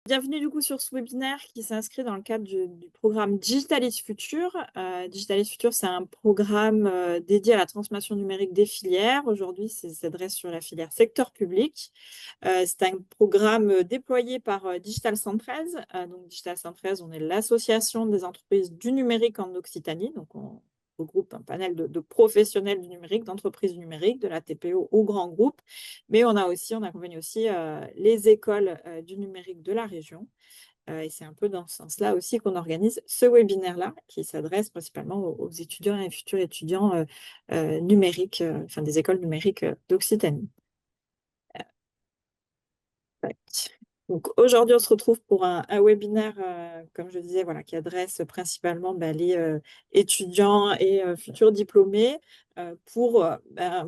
Bienvenue du coup sur ce webinaire qui s'inscrit dans le cadre du programme Digitalis Future. Digitalis Future, c'est un programme dédié à la transformation numérique des filières. Aujourd'hui, ça s'adresse sur la filière secteur public. C'est un programme déployé par Digital 113. Donc Digital 113, on est l'association des entreprises du numérique en Occitanie. Donc on regroupe un panel de professionnels du numérique, d'entreprises du numérique, de la TPO au grand groupe. Mais on accompagne aussi les écoles du numérique de la région. Et c'est un peu dans ce sens-là aussi qu'on organise ce webinaire-là, qui s'adresse principalement aux étudiants et futurs étudiants numériques, enfin des écoles numériques d'Occitanie. Tac. Donc aujourd'hui, on se retrouve pour un webinaire, comme je disais, voilà, qui adresse principalement les étudiants et futurs diplômés pour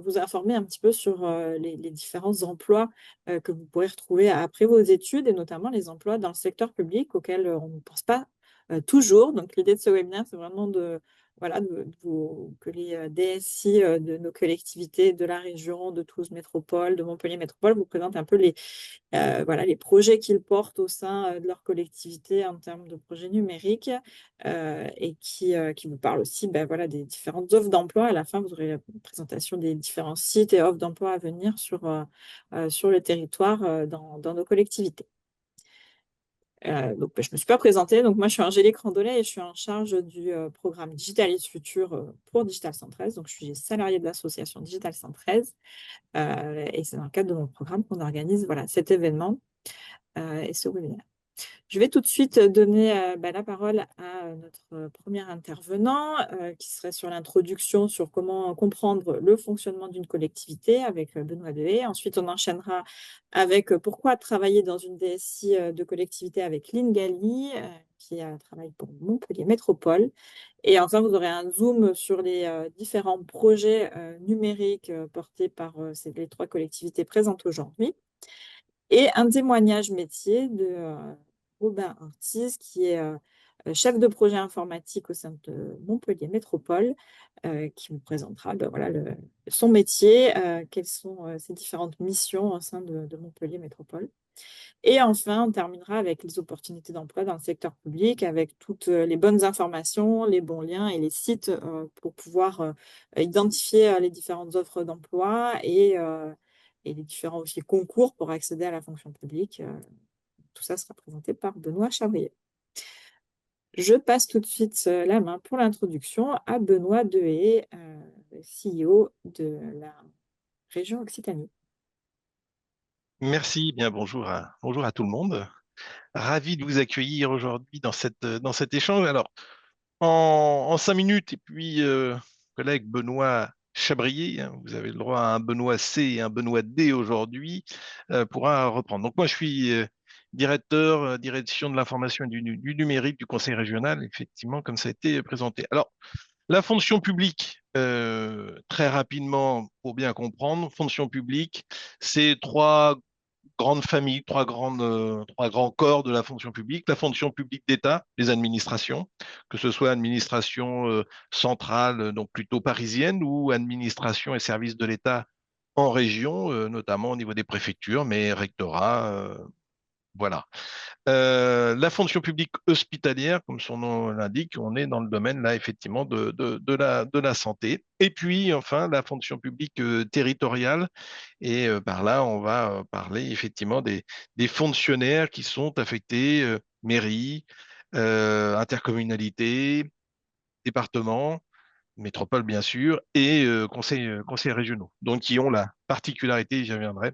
vous informer un petit peu sur les différents emplois que vous pourrez retrouver après vos études et notamment les emplois dans le secteur public auxquels on ne pense pas toujours. Donc l'idée de ce webinaire, c'est vraiment voilà, que les DSI de nos collectivités, de la région, de Toulouse Métropole, de Montpellier Métropole, vous présentent un peu voilà, les projets qu'ils portent au sein de leur collectivité en termes de projets numériques et qui vous parlent aussi voilà, des différentes offres d'emploi. À la fin, vous aurez la présentation des différents sites et offres d'emploi à venir sur le territoire dans nos collectivités. Donc, je ne me suis pas présentée. Donc, moi, je suis Angélique Randollet et je suis en charge du programme Digitalis Future pour Digital 113. Donc, je suis salariée de l'association Digital 113 et c'est dans le cadre de mon programme qu'on organise voilà, cet événement et ce webinaire. Je vais tout de suite donner la parole à notre premier intervenant qui serait sur l'introduction sur comment comprendre le fonctionnement d'une collectivité avec Benoît Dehaye. Ensuite, on enchaînera avec pourquoi travailler dans une DSI de collectivité avec Lynn Galli qui travaille pour Montpellier Métropole. Et enfin, vous aurez un zoom sur les différents projets numériques portés par les trois collectivités présentes aujourd'hui. Et un témoignage métier de Robin Ortiz, qui est chef de projet informatique au sein de Montpellier Métropole, qui vous présentera voilà, son métier, quelles sont ses différentes missions au sein de Montpellier Métropole. Et enfin, on terminera avec les opportunités d'emploi dans le secteur public, avec toutes les bonnes informations, les bons liens et les sites pour pouvoir identifier les différentes offres d'emploi et les différents aussi concours pour accéder à la fonction publique. Tout ça sera présenté par Benoît Chavrier. Je passe tout de suite la main pour l'introduction à Benoît Dehaye, CEO de la région Occitanie. Merci, bien bonjour à tout le monde. Ravi de vous accueillir aujourd'hui dans cet échange. Alors, en 5 minutes, et puis collègue Benoît Chabrier, hein, vous avez le droit à un Benoît C et un Benoît D aujourd'hui, pourra reprendre. Donc moi, je suis directeur, direction de l'information et du numérique du Conseil régional, effectivement, comme ça a été présenté. Alors, la fonction publique, très rapidement, pour bien comprendre, fonction publique, c'est trois grandes familles, trois grands corps de la fonction publique. La fonction publique d'État, les administrations, que ce soit administration centrale, donc plutôt parisienne, ou administration et services de l'État en région, notamment au niveau des préfectures, mais rectorat, voilà. La fonction publique hospitalière, comme son nom l'indique, on est dans le domaine là effectivement de la santé. Et puis enfin la fonction publique territoriale. Et par là, on va parler effectivement des fonctionnaires qui sont affectés mairie, intercommunalité, département, métropole bien sûr, et conseils régionaux. Donc qui ont la particularité, j'y reviendrai,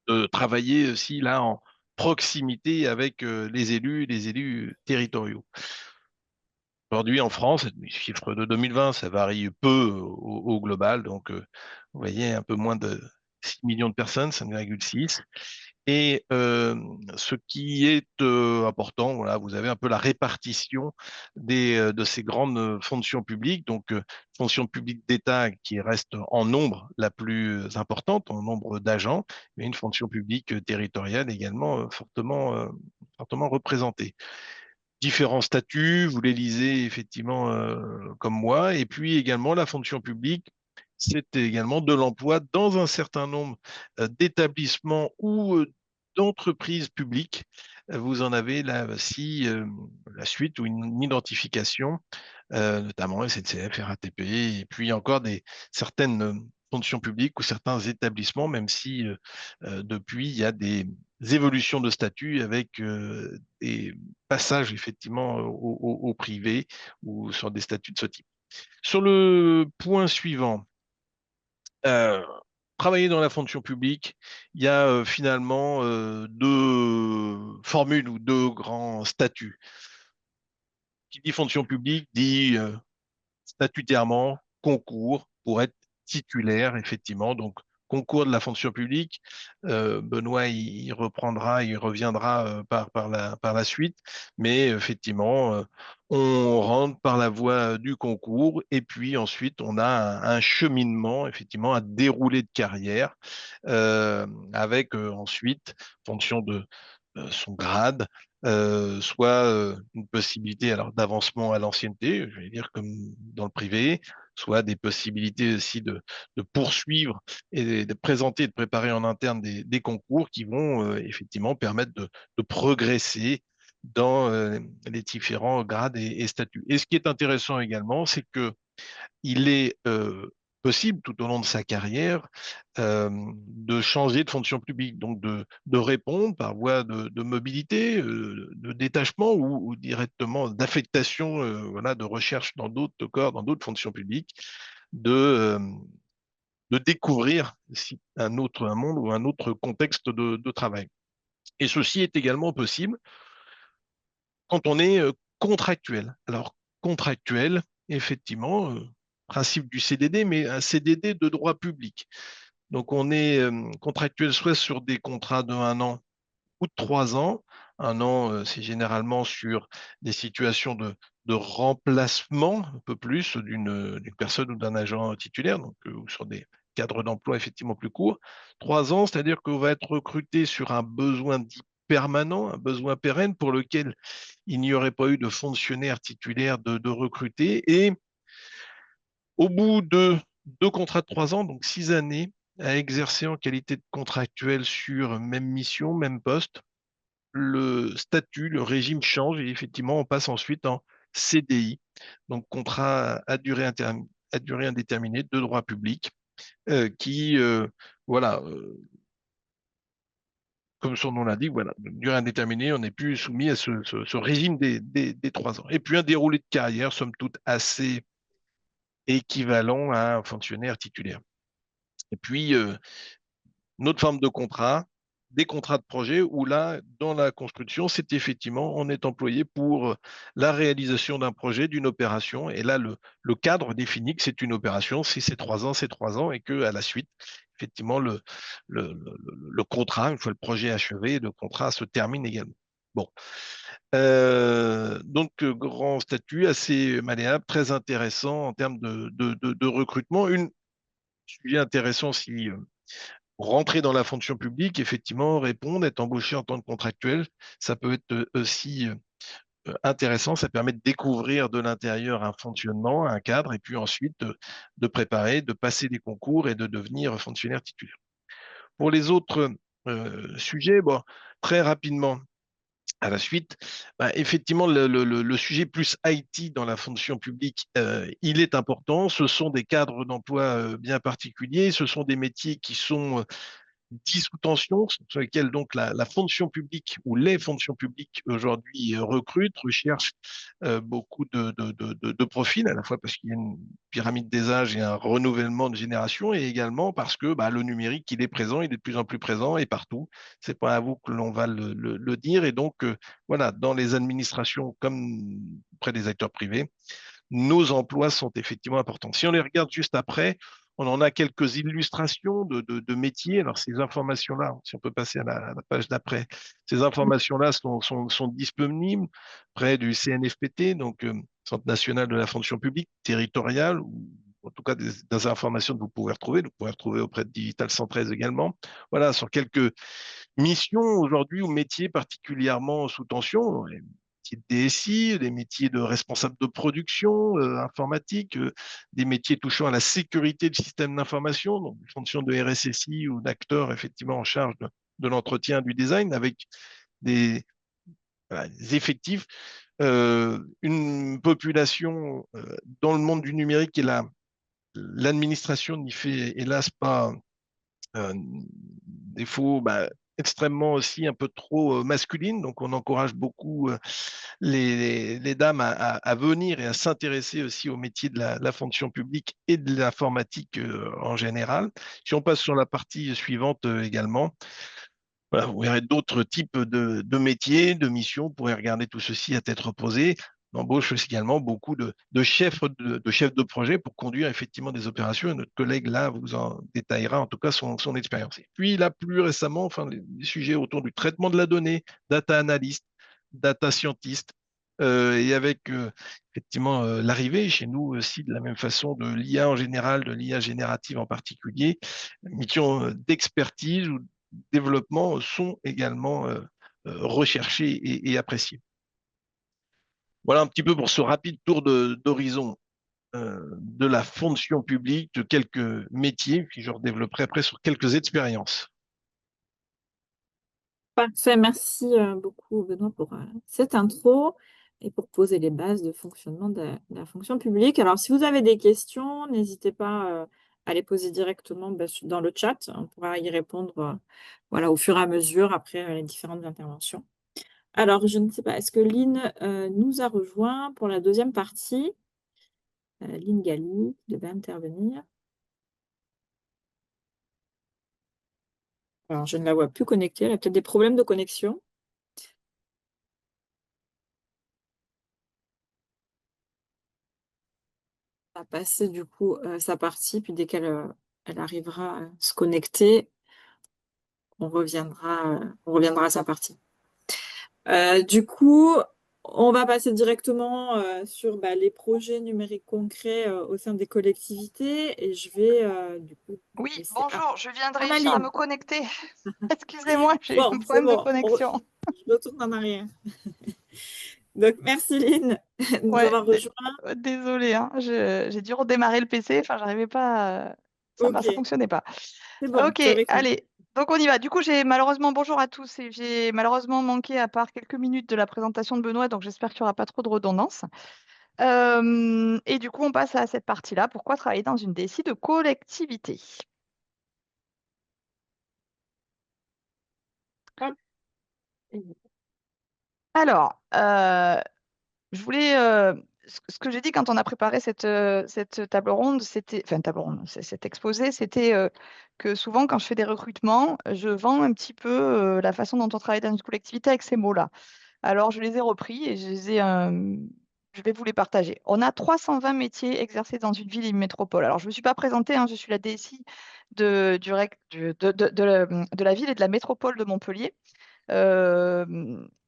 de travailler aussi là en proximité avec les élus territoriaux. Aujourd'hui, en France, les chiffres de 2020, ça varie peu au global. Donc, vous voyez, un peu moins de 6 millions de personnes, 5,6. Et ce qui est important, voilà, vous avez un peu la répartition de ces grandes fonctions publiques. Donc, fonction publique d'État qui reste en nombre la plus importante, en nombre d'agents, mais une fonction publique territoriale également fortement représentée. Différents statuts, vous les lisez effectivement comme moi, et puis également la fonction publique, c'est également de l'emploi dans un certain nombre d'établissements ou d'entreprises publiques vous en avez là aussi la suite ou une identification, notamment SNCF, RATP, et puis encore certaines fonctions publiques ou certains établissements, même si depuis, il y a des évolutions de statut avec des passages effectivement au privé ou sur des statuts de ce type. Sur le point suivant, euh, travailler dans la fonction publique, il y a finalement deux formules ou deux grands statuts. Qui dit fonction publique dit statutairement concours pour être titulaire, effectivement. Donc, concours de la fonction publique. Benoît, il reprendra, il reviendra par la suite. Mais effectivement, on rentre par la voie du concours et puis ensuite, on a un cheminement, effectivement, un déroulé de carrière avec ensuite, en fonction de son grade, soit une possibilité alors d'avancement à l'ancienneté, je vais dire comme dans le privé, soit des possibilités aussi de poursuivre et de présenter et de préparer en interne des concours qui vont effectivement permettre de progresser dans les différents grades et statuts. Et ce qui est intéressant également, c'est que il est possible tout au long de sa carrière de changer de fonction publique, donc de répondre par voie de mobilité, de détachement ou directement d'affectation, voilà, de recherche dans d'autres corps, dans d'autres fonctions publiques, de, euh, de découvrir un autre un monde ou un autre contexte de travail. Et ceci est également possible quand on est contractuel. Alors, contractuel, effectivement, principe du CDD, mais un CDD de droit public. Donc, on est contractuel soit sur des contrats de 1 an ou de 3 ans. 1 an, c'est généralement sur des situations de remplacement, un peu plus, d'une personne ou d'un agent titulaire, donc ou sur des cadres d'emploi effectivement plus courts. 3 ans, c'est-à-dire qu'on va être recruté sur un besoin dit permanent, un besoin pérenne pour lequel il n'y aurait pas eu de fonctionnaire titulaire de recruter. Et au bout de 2 contrats de 3 ans, donc 6 années, à exercer en qualité de contractuel sur même mission, même poste, le statut, le régime change et effectivement, on passe ensuite en CDI, donc contrat à durée indéterminée de droit public, qui, voilà, comme son nom l'indique, voilà, de durée indéterminée, on n'est plus soumis à ce régime des 3 ans. Et puis un déroulé de carrière, somme toute, assez équivalent à un fonctionnaire titulaire. Et puis, une autre forme de contrat, des contrats de projet où là, dans la construction, c'est effectivement, on est employé pour la réalisation d'un projet, d'une opération. Et là, le cadre définit que c'est une opération. Si c'est 3 ans, c'est 3 ans et que à la suite, effectivement, le contrat, une fois le projet achevé, le contrat se termine également. Bon. Donc, grand statut, assez malléable, très intéressant en termes de recrutement. Un sujet intéressant si rentrer dans la fonction publique, effectivement, répondre, être embauché en tant que contractuel, ça peut être aussi intéressant. Ça permet de découvrir de l'intérieur un fonctionnement, un cadre, et puis ensuite de préparer, de passer des concours et de devenir fonctionnaire titulaire. Pour les autres sujets, bon, très rapidement, à la suite, bah, effectivement, le sujet plus IT dans la fonction publique, il est important. Ce sont des cadres d'emploi bien particuliers. Ce sont des métiers qui sont 10 sous tension, sur lesquels donc la fonction publique ou les fonctions publiques aujourd'hui recrutent, recherchent beaucoup de profils, à la fois parce qu'il y a une pyramide des âges et un renouvellement de génération, et également parce que bah, le numérique, il est présent, il est de plus en plus présent et partout. C'est pas à vous que l'on va le dire. Et donc, voilà, dans les administrations comme près des acteurs privés, nos emplois sont effectivement importants. Si on les regarde juste après, on en a quelques illustrations de métiers. Alors, ces informations-là, si on peut passer à la page d'après, ces informations-là sont disponibles près du CNFPT, donc Centre national de la fonction publique territoriale, ou en tout cas des informations que vous pouvez retrouver auprès de Digital 113 également. Voilà, sur quelques missions aujourd'hui ou métiers particulièrement sous tension, les métiers de DSI, les métiers de responsable de production informatique, des métiers touchant à la sécurité du système d'information, donc des fonctions de RSSI ou d'acteurs effectivement en charge de l'entretien du design, avec des voilà, des effectifs, une population dans le monde du numérique et l'administration n'y fait hélas pas défaut extrêmement aussi un peu trop masculine. Donc, on encourage beaucoup les dames à venir et à s'intéresser aussi au métier de la fonction publique et de l'informatique en général. Si on passe sur la partie suivante également, voilà, vous verrez d'autres types de métiers, de missions. Vous pourrez regarder tout ceci à tête reposée. On embauche aussi également beaucoup de chefs de projet pour conduire effectivement des opérations. Et notre collègue là vous en détaillera en tout cas son expérience. Et puis là, plus récemment, enfin, les sujets autour du traitement de la donnée, data analyst, data scientist, et avec effectivement l'arrivée chez nous aussi de la même façon de l'IA en général, de l'IA générative en particulier, mission d'expertise ou développement sont également recherchés et appréciés. Voilà un petit peu pour ce rapide tour d'horizon de la fonction publique, de quelques métiers, puis je redévelopperai après sur quelques expériences. Parfait, merci beaucoup Benoît pour cette intro et pour poser les bases de fonctionnement de la fonction publique. Alors, si vous avez des questions, n'hésitez pas à les poser directement dans le chat. On pourra y répondre voilà, au fur et à mesure après les différentes interventions. Alors, je ne sais pas, est-ce que Lynn nous a rejoint pour la deuxième partie? Lynn Gali qui devait intervenir. Alors, je ne la vois plus connectée, elle a peut-être des problèmes de connexion. Va passer du coup sa partie, puis dès qu'elle elle arrivera à se connecter, on reviendra à sa partie. Du coup, on va passer directement sur les projets numériques concrets au sein des collectivités et je vais du coup Oui, laisser. Ah, bonjour, je viens de réussir à Amaline. me connecter. Excusez-moi, j'ai eu un Bon, c'est problème de bon, connexion. je retourne en arrière. Donc, merci Lynn de nous Ouais, avoir rejoints. désolée, hein, j'ai dû redémarrer le PC, enfin, j'arrivais pas, Ok, ça fonctionnait pas. c'est bon, Ok, tu avais compris. allez, donc on y va. Du coup, j'ai malheureusement, bonjour à tous, et j'ai malheureusement manqué à part quelques minutes de la présentation de Benoît, donc j'espère qu'il n'y aura pas trop de redondance. Et du coup, on passe à cette partie-là. Pourquoi travailler dans une DSI de collectivité? Hop. Alors, je voulais, ce que j'ai dit quand on a préparé cette table ronde, c'était, enfin table ronde, cet exposé, c'était que souvent quand je fais des recrutements, je vends un petit peu la façon dont on travaille dans une collectivité avec ces mots-là. Alors je les ai repris et je vais vous les partager. On a 320 métiers exercés dans une ville et une métropole. Alors je ne me suis pas présentée, hein, je suis la DSI de la ville et de la métropole de Montpellier.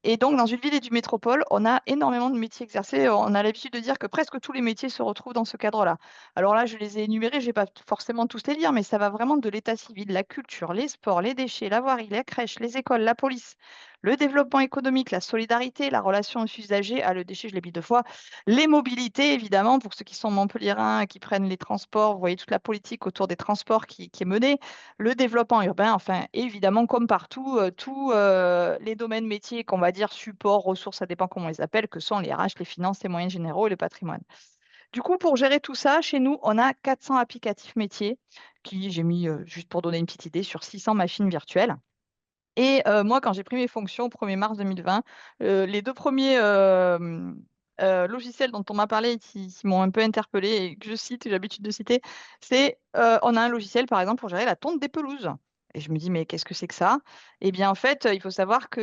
Et donc, dans une ville et du métropole, on a énormément de métiers exercés. On a l'habitude de dire que presque tous les métiers se retrouvent dans ce cadre-là. Alors là, je les ai énumérés, je ne vais pas forcément tous les lire, mais ça va vraiment de l'état civil, la culture, les sports, les déchets, la voirie, la crèche, les écoles, la police, le développement économique, la solidarité, la relation aux usagers, le déchet, je l'ai dit deux fois, les mobilités, évidemment, pour ceux qui sont montpelliérains et qui prennent les transports, vous voyez toute la politique autour des transports qui est menée, le développement urbain, enfin, évidemment, comme partout, tous les domaines métiers qu'on va dire support, ressources, ça dépend comment on les appelle, que sont les RH, les finances, les moyens généraux et le patrimoine. Du coup, pour gérer tout ça, chez nous, on a 400 applicatifs métiers qui, j'ai mis, juste pour donner une petite idée, sur 600 machines virtuelles. Et moi, quand j'ai pris mes fonctions au 1er mars 2020, les deux premiers logiciels dont on m'a parlé qui m'ont un peu interpellée et que je cite, j'ai l'habitude de citer, c'est on a un logiciel, par exemple, pour gérer la tonte des pelouses. Et je me dis, mais qu'est-ce que c'est que ça? Eh bien, en fait, il faut savoir que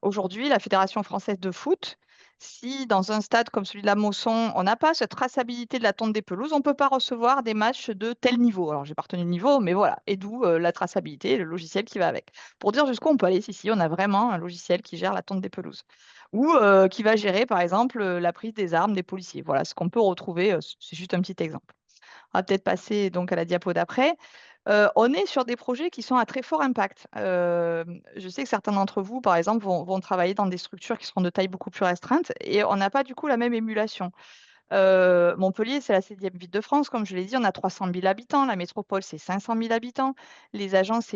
aujourd'hui, la Fédération française de foot, si dans un stade comme celui de la Mosson, on n'a pas cette traçabilité de la tonte des pelouses, on ne peut pas recevoir des matchs de tel niveau. Alors, j'ai pas retenu le niveau, mais voilà. Et d'où la traçabilité et le logiciel qui va avec. Pour dire jusqu'où on peut aller, si, on a vraiment un logiciel qui gère la tonte des pelouses. Ou qui va gérer, par exemple, la prise des armes des policiers. Voilà ce qu'on peut retrouver. C'est juste un petit exemple. On va peut-être passer donc à la diapo d'après. On est sur des projets qui sont à très fort impact. Je sais que certains d'entre vous, par exemple, vont travailler dans des structures qui seront de taille beaucoup plus restreinte et on n'a pas du coup la même émulation. Montpellier, c'est la 7e ville de France, comme je l'ai dit, on a 300 000 habitants. La métropole, c'est 500 000 habitants. Les agences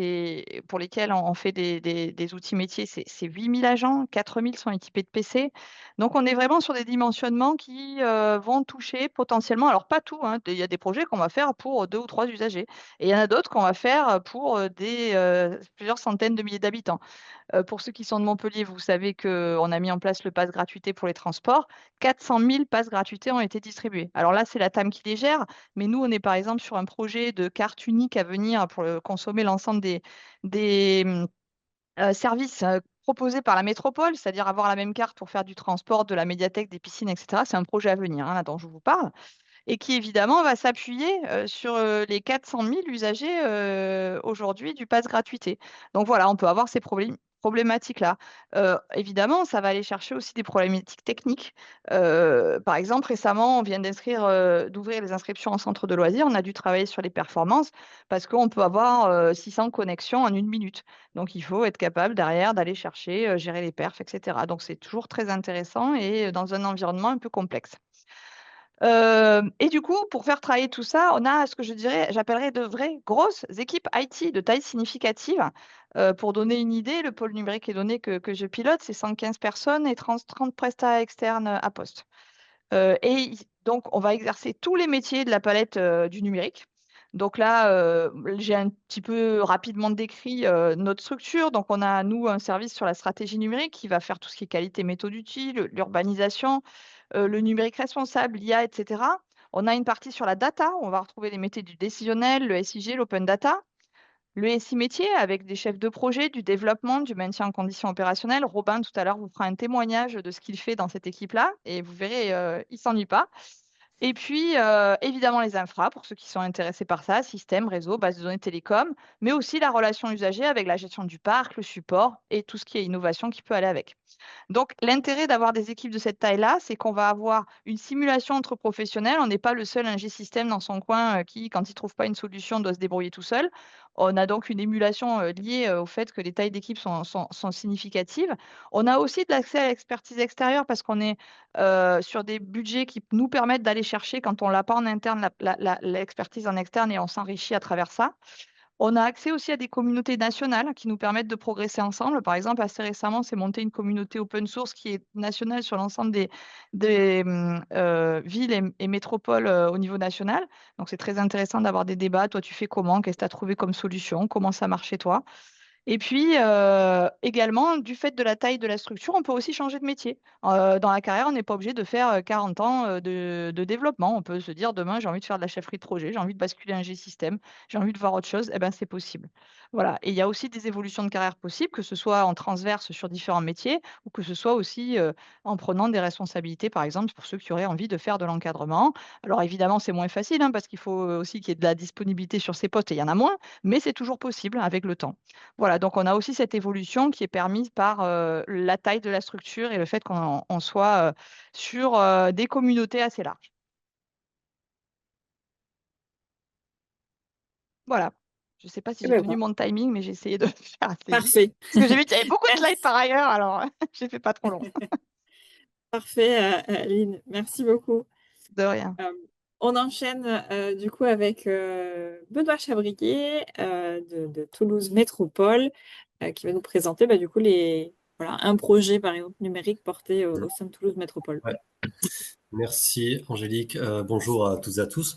pour lesquelles on fait des outils métiers, c'est 8 000 agents. 4 000 sont équipés de PC. Donc, on est vraiment sur des dimensionnements qui vont toucher potentiellement, alors pas tout, hein, il y a des projets qu'on va faire pour 2 ou 3 usagers. Et il y en a d'autres qu'on va faire pour plusieurs centaines de milliers d'habitants. Pour ceux qui sont de Montpellier, vous savez qu'on a mis en place le pass gratuité pour les transports. 400 000 passes gratuités ont été distribués. Alors là, c'est la TAM qui les gère, mais nous, on est par exemple sur un projet de carte unique à venir pour consommer l'ensemble des services proposés par la métropole, c'est-à-dire avoir la même carte pour faire du transport, de la médiathèque, des piscines, etc. C'est un projet à venir, hein, là, dont je vous parle, et qui évidemment va s'appuyer sur les 400 000 usagers aujourd'hui du pass gratuité. Donc voilà, on peut avoir ces problématiques-là. Évidemment, ça va aller chercher aussi des problématiques techniques. Par exemple, récemment, on vient d'ouvrir les inscriptions en centre de loisirs. On a dû travailler sur les performances parce qu'on peut avoir 600 connexions en 1 minute. Donc, il faut être capable derrière d'aller chercher, gérer les perfs, etc. Donc, c'est toujours très intéressant et dans un environnement un peu complexe. Et du coup, pour faire travailler tout ça, on a ce que j'appellerais de vraies grosses équipes IT de taille significative. Pour donner une idée, le pôle numérique et données que je pilote, c'est 115 personnes et 30 prestats externes à poste. Donc, on va exercer tous les métiers de la palette du numérique. Donc là, j'ai un petit peu rapidement décrit notre structure. Donc, on a, nous, un service sur la stratégie numérique qui va faire tout ce qui est qualité méthode utile, l'urbanisation, le numérique responsable, l'IA, etc. On a une partie sur la data, où on va retrouver les métiers du décisionnel, le SIG, l'open data. Le SI métier avec des chefs de projet, du développement, du maintien en conditions opérationnelles. Robin, tout à l'heure, vous fera un témoignage de ce qu'il fait dans cette équipe-là et vous verrez, il ne s'ennuie pas. Et puis, évidemment, les infras, pour ceux qui sont intéressés par ça, système, réseau, base de données télécom, mais aussi la relation usager avec la gestion du parc, le support et tout ce qui est innovation qui peut aller avec. Donc, l'intérêt d'avoir des équipes de cette taille-là, c'est qu'on va avoir une simulation entre professionnels. On n'est pas le seul ingé système dans son coin qui, quand il ne trouve pas une solution, doit se débrouiller tout seul. On a donc une émulation liée au fait que les tailles d'équipe sont significatives. On a aussi de l'accès à l'expertise extérieure parce qu'on est sur des budgets qui nous permettent d'aller chercher, quand on ne l'a pas en interne, l'expertise en externe et on s'enrichit à travers ça. On a accès aussi à des communautés nationales qui nous permettent de progresser ensemble. Par exemple, assez récemment, c'est monté une communauté open source qui est nationale sur l'ensemble des villes et métropoles au niveau national. Donc, c'est très intéressant d'avoir des débats. Toi, tu fais comment? Qu'est-ce que tu as trouvé comme solution? Comment ça marche chez toi? Et puis, également, du fait de la taille de la structure, on peut aussi changer de métier. Dans la carrière, on n'est pas obligé de faire 40 ans de développement. On peut se dire, demain, j'ai envie de faire de la chefferie de projet, j'ai envie de basculer un G-système, j'ai envie de voir autre chose. Eh ben, c'est possible. Voilà. Et il y a aussi des évolutions de carrière possibles, que ce soit en transverse sur différents métiers ou que ce soit aussi en prenant des responsabilités, par exemple, pour ceux qui auraient envie de faire de l'encadrement. Alors, évidemment, c'est moins facile hein, parce qu'il faut aussi qu'il y ait de la disponibilité sur ces postes et il y en a moins, mais c'est toujours possible avec le temps. Voilà, donc on a aussi cette évolution qui est permise par la taille de la structure et le fait qu'on soit sur des communautés assez larges. Voilà. Je ne sais pas si Eh j'ai ben, tenu mon timing, mais j'ai essayé de faire assez vite. parfait. Parce que j'ai vu qu'il y avait beaucoup de slides Merci. par ailleurs, alors j'ai fait pas trop long. Parfait, Aline. Merci beaucoup. De rien. On enchaîne du coup avec Benoît Chabrier de Toulouse Métropole qui va nous présenter du coup un projet par exemple numérique porté au sein de Toulouse Métropole. Ouais. Merci Angélique. Bonjour à toutes et à tous.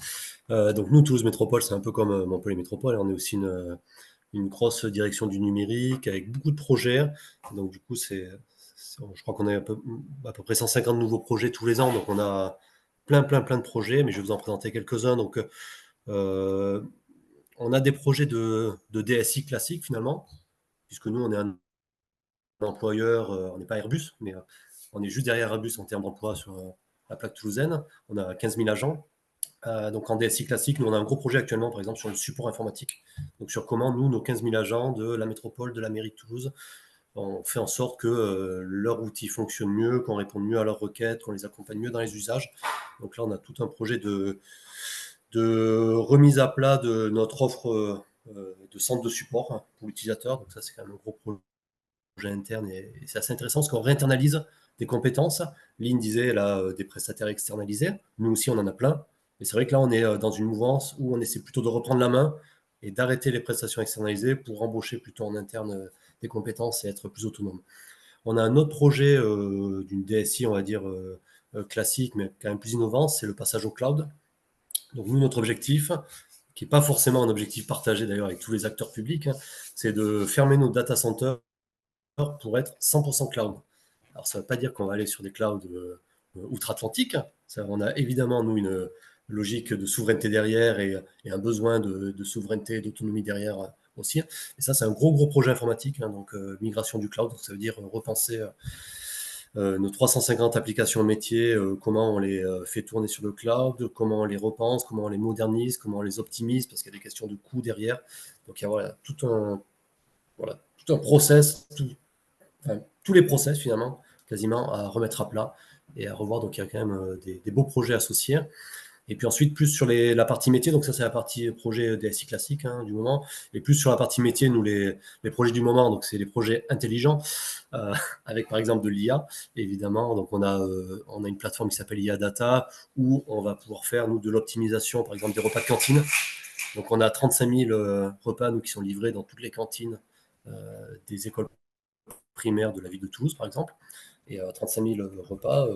Donc nous, Toulouse Métropole, c'est un peu comme Montpellier Métropole. On est aussi une grosse direction du numérique avec beaucoup de projets. Donc du coup, je crois qu'on a à peu près 150 nouveaux projets tous les ans. Donc on a plein de projets, mais je vais vous en présenter quelques-uns. Donc on a des projets de DSI classique finalement, puisque nous, on est un employeur, on n'est pas Airbus, mais on est juste derrière Airbus en termes d'emploi sur la plaque toulousaine. On a 15 000 agents. Donc en DSI classique, nous on a un gros projet actuellement, par exemple, sur le support informatique. Donc sur comment nous, nos 15 000 agents de la métropole, de la mairie de Toulouse, on fait en sorte que leur outil fonctionne mieux, qu'on réponde mieux à leurs requêtes, qu'on les accompagne mieux dans les usages. Donc là, on a tout un projet de remise à plat de notre offre de centre de support pour l'utilisateur. Donc ça, c'est quand même un gros projet interne et c'est assez intéressant parce qu'on réinternalise des compétences. Lynn disait là, des prestataires externalisés. Nous aussi, on en a plein. Et c'est vrai que là, on est dans une mouvance où on essaie plutôt de reprendre la main et d'arrêter les prestations externalisées pour embaucher plutôt en interne des compétences et être plus autonome. On a un autre projet d'une DSI, on va dire, classique, mais quand même plus innovant, c'est le passage au cloud. Donc nous, notre objectif, qui n'est pas forcément un objectif partagé d'ailleurs avec tous les acteurs publics, c'est de fermer nos data centers pour être 100% cloud. Alors ça ne veut pas dire qu'on va aller sur des clouds outre-Atlantique. On a évidemment, nous, une logique de souveraineté derrière et un besoin de souveraineté et d'autonomie derrière aussi. Et ça, c'est un gros projet informatique, donc migration du cloud. Donc ça veut dire repenser nos 350 applications métiers, comment on les fait tourner sur le cloud, comment on les repense, comment on les modernise, comment on les optimise, parce qu'il y a des questions de coût derrière. Donc il y a tout un process, tous les process finalement, quasiment à remettre à plat et à revoir. Donc il y a quand même des beaux projets associés. Et puis ensuite, plus sur la partie métier, donc ça c'est la partie projet DSI classique du moment, et plus sur la partie métier, nous les projets du moment, donc c'est les projets intelligents, avec par exemple de l'IA, évidemment. Donc on a une plateforme qui s'appelle IA Data, où on va pouvoir faire, nous, de l'optimisation, par exemple des repas de cantine. Donc on a 35 000 repas, nous, qui sont livrés dans toutes les cantines des écoles primaires de la ville de Toulouse, par exemple. Et 35 000 repas,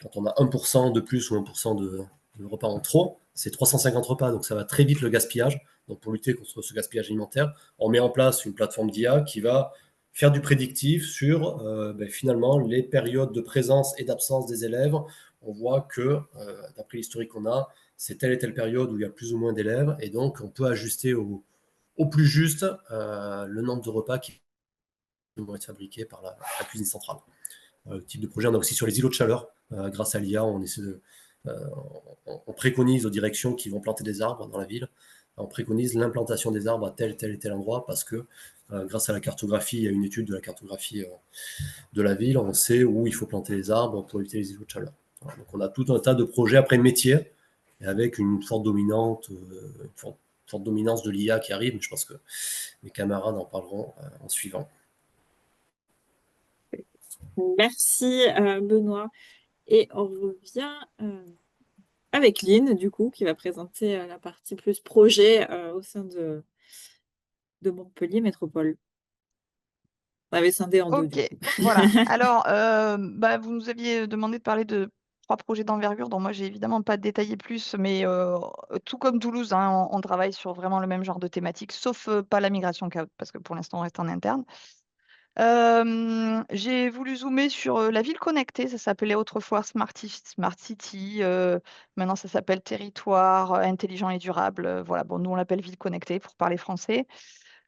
quand on a 1% de plus ou 1% de repas en trop, c'est 350 repas, donc ça va très vite le gaspillage. Donc pour lutter contre ce gaspillage alimentaire, on met en place une plateforme d'IA qui va faire du prédictif sur finalement les périodes de présence et d'absence des élèves. On voit que, d'après l'historique qu'on a, c'est telle et telle période où il y a plus ou moins d'élèves, et donc on peut ajuster au plus juste le nombre de repas qui vont être fabriqués par la cuisine centrale. Type de projet, on a aussi sur les îlots de chaleur. Grâce à l'IA, on préconise aux directions qui vont planter des arbres dans la ville. On préconise l'implantation des arbres à tel et tel endroit parce que grâce à la cartographie, il y a une étude de la cartographie de la ville, on sait où il faut planter les arbres pour éviter les îlots de chaleur. Voilà, donc on a tout un tas de projets après métier et avec une forte dominance de l'IA qui arrive. Mais je pense que mes camarades en parleront en suivant. Merci Benoît. Et on revient avec Lynn, du coup, qui va présenter la partie plus projet au sein de Montpellier Métropole. On avait scindé en deux, du Ok, coup. voilà. Alors, vous nous aviez demandé de parler de 3 projets d'envergure, dont moi, j'ai évidemment pas détaillé plus, mais tout comme Toulouse, on travaille sur vraiment le même genre de thématique, sauf pas la migration cloud, parce que pour l'instant, on reste en interne. J'ai voulu zoomer sur la ville connectée, ça s'appelait autrefois Smart City, maintenant ça s'appelle territoire intelligent et durable. Voilà, bon, nous on l'appelle ville connectée pour parler français.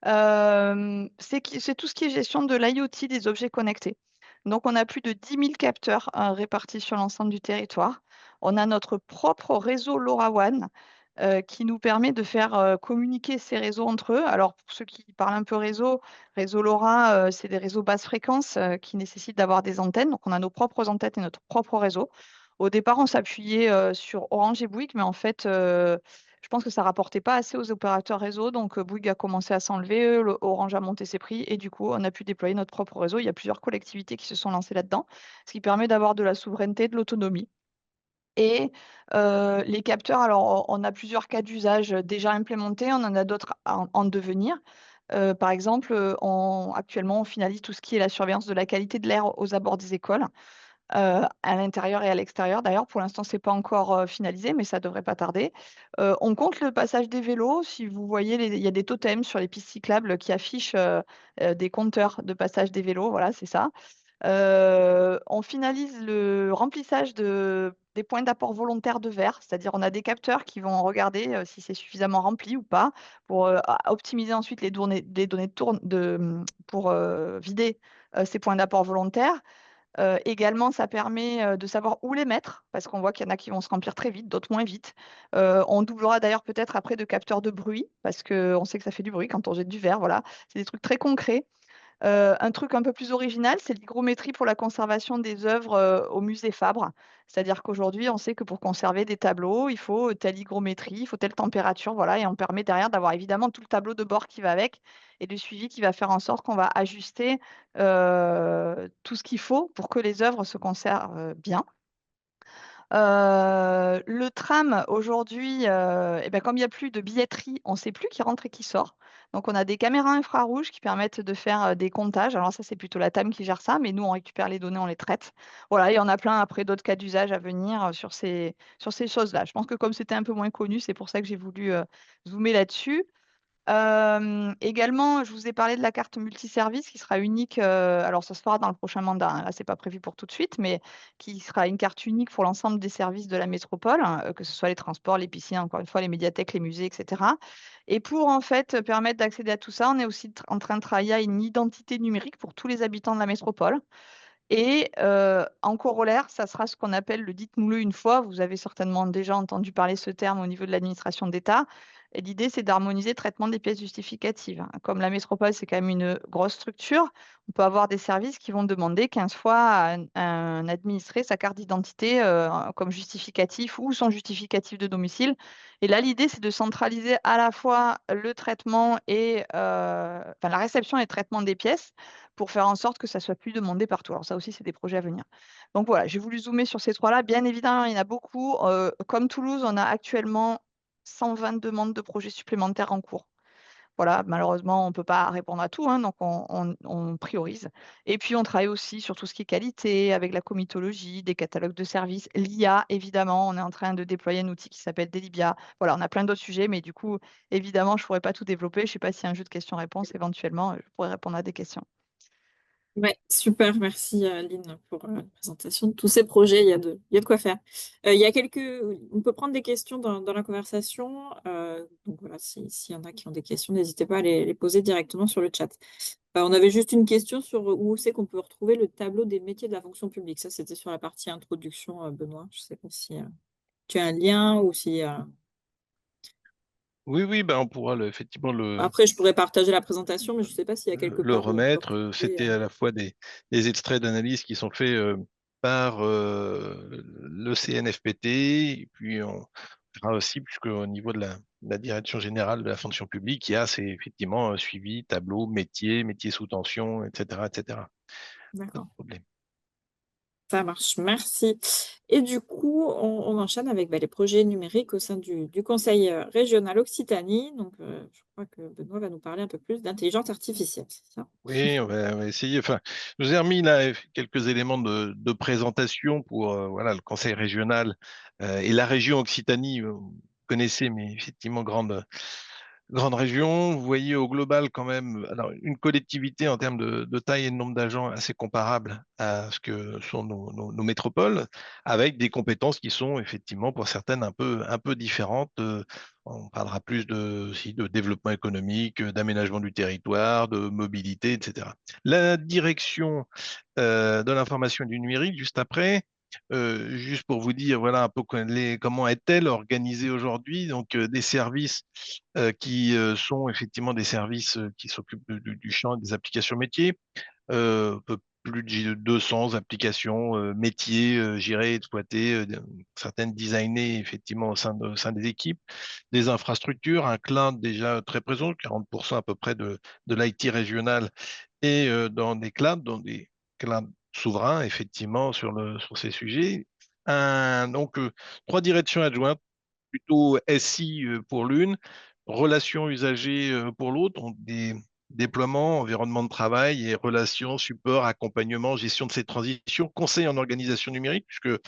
C'est tout ce qui est gestion de l'IoT des objets connectés. Donc, on a plus de 10 000 capteurs répartis sur l'ensemble du territoire. On a notre propre réseau LoRaWAN qui nous permet de faire communiquer ces réseaux entre eux. Alors, pour ceux qui parlent un peu réseau LoRa, c'est des réseaux basse fréquence qui nécessitent d'avoir des antennes. Donc, on a nos propres antennes et notre propre réseau. Au départ, on s'appuyait sur Orange et Bouygues, mais en fait, je pense que ça rapportait pas assez aux opérateurs réseau, donc Bouygues a commencé à s'enlever, Orange a monté ses prix et du coup, on a pu déployer notre propre réseau. Il y a plusieurs collectivités qui se sont lancées là-dedans, ce qui permet d'avoir de la souveraineté, de l'autonomie. Et les capteurs, alors on a plusieurs cas d'usage déjà implémentés, on en a d'autres en devenir. Par exemple, actuellement, on finalise tout ce qui est la surveillance de la qualité de l'air aux abords des écoles. À l'intérieur et à l'extérieur. D'ailleurs, pour l'instant, c'est pas encore finalisé, mais ça devrait pas tarder. On compte le passage des vélos. Si vous voyez, il y a des totems sur les pistes cyclables qui affichent des compteurs de passage des vélos. Voilà, c'est ça. On finalise le remplissage des points d'apport volontaire de verre, c'est-à-dire on a des capteurs qui vont regarder si c'est suffisamment rempli ou pas pour optimiser ensuite les données pour vider ces points d'apport volontaires. Également, ça permet de savoir où les mettre, parce qu'on voit qu'il y en a qui vont se remplir très vite, d'autres moins vite. On doublera d'ailleurs peut-être après de capteurs de bruit, parce qu'on sait que ça fait du bruit quand on jette du verre. Voilà, c'est des trucs très concrets. Un truc un peu plus original, c'est l'hygrométrie pour la conservation des œuvres au musée Fabre. C'est-à-dire qu'aujourd'hui, on sait que pour conserver des tableaux, il faut telle hygrométrie, il faut telle température, voilà, et on permet derrière d'avoir évidemment tout le tableau de bord qui va avec et le suivi qui va faire en sorte qu'on va ajuster tout ce qu'il faut pour que les œuvres se conservent bien. Le tram aujourd'hui, et ben, comme il y a plus de billetterie, on ne sait plus qui rentre et qui sort. Donc on a des caméras infrarouges qui permettent de faire, des comptages. Alors ça, c'est plutôt la TAM qui gère ça, mais nous, on récupère les données, on les traite. Voilà, et on a plein après d'autres cas d'usage à venir, sur ces choses-là. Je pense que comme c'était un peu moins connu, c'est pour ça que j'ai voulu, zoomer là-dessus. Également, je vous ai parlé de la carte multiservice qui sera unique, alors ça se fera dans le prochain mandat, hein, là, c'est pas prévu pour tout de suite, mais qui sera une carte unique pour l'ensemble des services de la métropole, hein, que ce soit les transports, les piscines, encore une fois, les médiathèques, les musées, et cetera. Et pour, en fait, permettre d'accéder à tout ça, on est aussi en train de travailler à une identité numérique pour tous les habitants de la métropole. Et en corollaire, ça sera ce qu'on appelle le dites-nous-le une fois. Vous avez certainement déjà entendu parler ce terme au niveau de l'administration d'État. Et l'idée, c'est d'harmoniser le traitement des pièces justificatives, hein. Comme la métropole, c'est quand même une grosse structure, on peut avoir des services qui vont demander 15 fois à un administré sa carte d'identité comme justificatif ou son justificatif de domicile. Et là, l'idée, c'est de centraliser à la fois le traitement et enfin, la réception et le traitement des pièces pour faire en sorte que ça soit plus demandé partout. Alors ça aussi, c'est des projets à venir. Donc voilà, j'ai voulu zoomer sur ces trois-là. Bien évidemment, il y en a beaucoup. Comme Toulouse, on a actuellement 120 demandes de projets supplémentaires en cours. Voilà, malheureusement, on ne peut pas répondre à tout, hein, donc on priorise. Et puis, on travaille aussi sur tout ce qui est qualité, avec la comitologie, des catalogues de services, l'IA, évidemment. On est en train de déployer un outil qui s'appelle Delibia. Voilà, on a plein d'autres sujets, mais du coup, évidemment, je ne pourrais pas tout développer. Je ne sais pas s'il y a un jeu de questions-réponses, éventuellement, je pourrais répondre à des questions. Ouais, super, merci Lynn pour la présentation de tous ces projets. Il y a de quoi faire. Il y a on peut prendre des questions dans la conversation. Donc voilà, s'il y en a qui ont des questions, n'hésitez pas à les poser directement sur le chat. On avait juste une question sur où c'est qu'on peut retrouver le tableau des métiers de la fonction publique. Ça, c'était sur la partie introduction, Benoît. Je ne sais pas si tu as un lien ou si. Oui, oui, ben on pourra effectivement Après, je pourrais partager la présentation, mais je ne sais pas s'il y a quelque le part où on peut remettre. retrouver, C'était à la fois des extraits d'analyse qui sont faits par le CNFPT, et puis on verra aussi, puisque au niveau de la direction générale de la fonction publique, c'est effectivement un suivi, tableau, métier sous tension, etc., etc. Pas de D'accord. problème. Ça marche, merci. Et du coup, on enchaîne avec les projets numériques au sein du Conseil régional Occitanie. Donc, je crois que Benoît va nous parler un peu plus d'intelligence artificielle, c'est ça? Oui, on va essayer. Enfin, je vous ai remis là quelques éléments de présentation pour voilà, le conseil régional et la région Occitanie. Vous connaissez, mais effectivement, grande région. Vous voyez au global quand même alors, une collectivité en termes de taille et de nombre d'agents assez comparable à ce que sont nos métropoles, avec des compétences qui sont effectivement pour certaines un peu différentes. On parlera plus aussi de développement économique, d'aménagement du territoire, de mobilité, etc. La direction de l'information et du numérique, juste après, juste pour vous dire, voilà un peu comment est-elle organisée aujourd'hui. Donc, des services qui sont effectivement des services qui s'occupent du champ des applications métiers, un peu plus de 200 applications métiers gérées, exploitées, certaines designées effectivement au sein des équipes, des infrastructures, un cloud déjà très présent, 40% à peu près de l'IT régional, et dans des clouds souverains, effectivement, sur ces sujets. Donc, trois directions adjointes, plutôt SI pour l'une, relations usagers pour l'autre, donc des déploiements, environnement de travail et relations, support, accompagnement, gestion de ces transitions, conseil en organisation numérique, puisque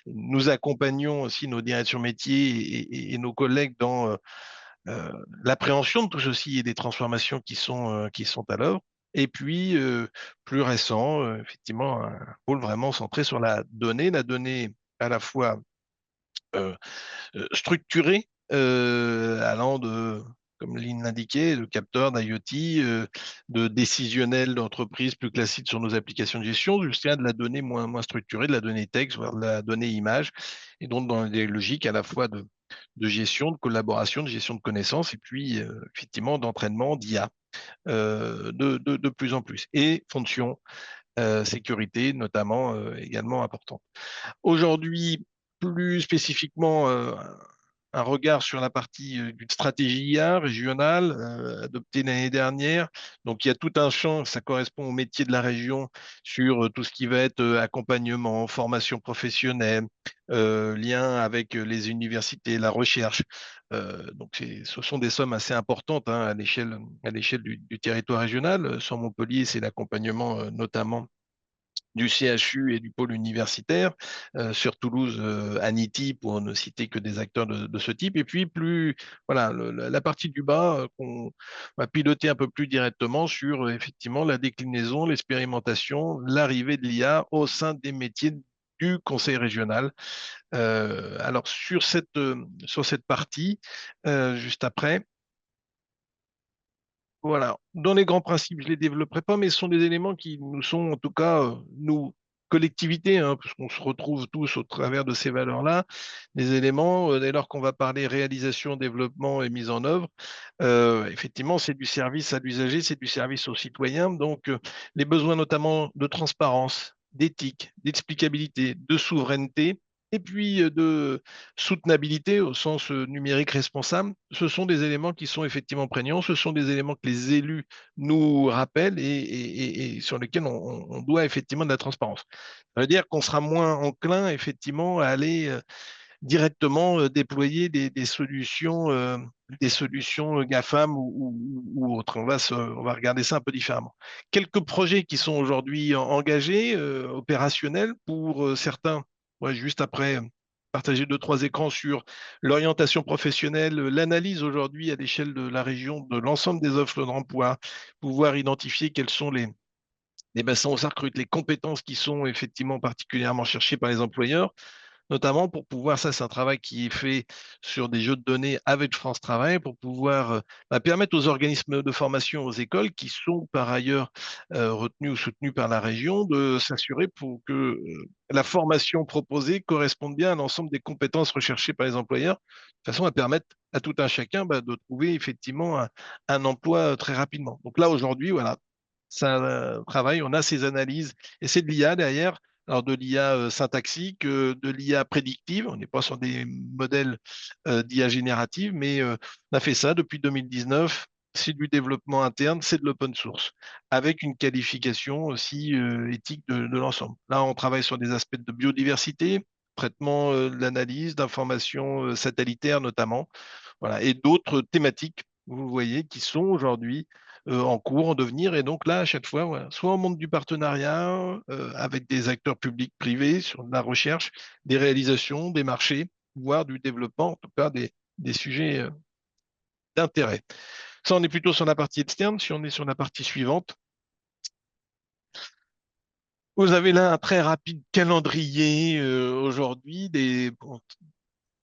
nous accompagnons aussi nos directions métiers et nos collègues dans l'appréhension de tout ceci et des transformations qui sont à l'œuvre. Et puis, plus récent, effectivement, un pôle vraiment centré sur la donnée à la fois structurée, allant comme Lynn l'indiquait, de capteurs, d'IoT, de décisionnels d'entreprise plus classiques sur nos applications de gestion, jusqu'à de la donnée moins structurée, de la donnée texte, voire de la donnée image, et donc dans des logiques à la fois de gestion, de collaboration, de gestion de connaissances, et puis effectivement d'entraînement, d'IA. de plus en plus. Et fonction sécurité, notamment, également importante. Aujourd'hui, plus spécifiquement, un regard sur la partie d'une stratégie IA régionale adoptée l'année dernière. Donc, il y a tout un champ, ça correspond au métier de la région sur tout ce qui va être accompagnement, formation professionnelle, lien avec les universités, la recherche. Donc, ce sont des sommes assez importantes hein, à l'échelle du territoire régional. Sur Montpellier, c'est l'accompagnement notamment du CHU et du pôle universitaire, sur Toulouse, Anity, pour ne citer que des acteurs de ce type. Et puis, plus, voilà, la partie du bas qu'on va piloter un peu plus directement sur effectivement la déclinaison, l'expérimentation, l'arrivée de l'IA au sein des métiers du conseil régional. Alors, sur cette partie, juste après, voilà. Dans les grands principes, je ne les développerai pas, mais ce sont des éléments qui nous sont, en tout cas, nous, collectivités, hein, puisqu'on se retrouve tous au travers de ces valeurs-là, des éléments, dès lors qu'on va parler réalisation, développement et mise en œuvre, effectivement, c'est du service à l'usager, c'est du service aux citoyens. Donc, les besoins notamment de transparence, d'éthique, d'explicabilité, de souveraineté, et puis de soutenabilité au sens numérique responsable, ce sont des éléments qui sont effectivement prégnants, ce sont des éléments que les élus nous rappellent et sur lesquels on doit effectivement de la transparence. Ça veut dire qu'on sera moins enclin effectivement à aller directement déployer des solutions GAFAM ou autres. On va regarder ça un peu différemment. Quelques projets qui sont aujourd'hui engagés, opérationnels pour certains. Ouais, juste après, partager deux, trois écrans sur l'orientation professionnelle, l'analyse aujourd'hui à l'échelle de la région de l'ensemble des offres d'emploi, pouvoir identifier quels sont les bassins où ça recrute, les compétences qui sont effectivement particulièrement cherchées par les employeurs, notamment pour pouvoir, ça c'est un travail qui est fait sur des jeux de données avec France Travail, pour pouvoir permettre aux organismes de formation, aux écoles qui sont par ailleurs retenus ou soutenus par la région, de s'assurer pour que la formation proposée corresponde bien à l'ensemble des compétences recherchées par les employeurs, de façon à permettre à tout un chacun de trouver effectivement un emploi très rapidement. Donc là, aujourd'hui, voilà, ça travaille, on a ces analyses, et c'est de l'IA derrière, alors de l'IA syntaxique, de l'IA prédictive. On n'est pas sur des modèles d'IA générative, mais on a fait ça depuis 2019. C'est du développement interne, c'est de l'open source, avec une qualification aussi éthique de l'ensemble. Là, on travaille sur des aspects de biodiversité, traitement de l'analyse, d'informations satellitaires notamment, voilà, et d'autres thématiques, vous voyez, qui sont aujourd'hui en cours, en devenir. Et donc là, à chaque fois, voilà, soit on monte du partenariat avec des acteurs publics, privés, sur de la recherche, des réalisations, des marchés, voire du développement, en tout cas des sujets d'intérêt. Ça, on est plutôt sur la partie externe. Si on est sur la partie suivante, vous avez là un très rapide calendrier aujourd'hui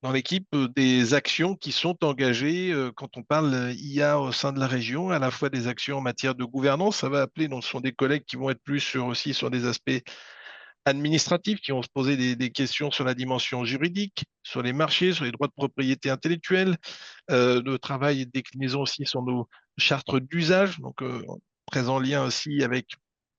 dans l'équipe des actions qui sont engagées quand on parle IA au sein de la région, à la fois des actions en matière de gouvernance, ça va appeler, donc ce sont des collègues qui vont être plus aussi sur des aspects administratifs, qui vont se poser des questions sur la dimension juridique, sur les marchés, sur les droits de propriété intellectuelle, de travail et de déclinaison aussi sur nos chartes d'usage, donc très en lien aussi avec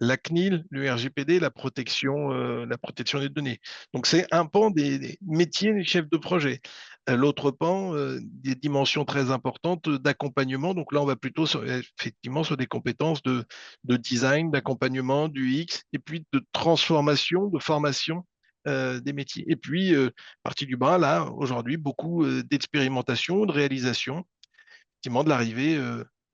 la CNIL, le RGPD, la protection des données. Donc c'est un pan des métiers des chefs de projet. L'autre pan, des dimensions très importantes d'accompagnement. Donc là, on va plutôt effectivement sur des compétences de design, d'accompagnement, du X, et puis de transformation, de formation des métiers. Et puis, partie du bas, là, aujourd'hui, beaucoup d'expérimentation, de réalisation, effectivement, de l'arrivée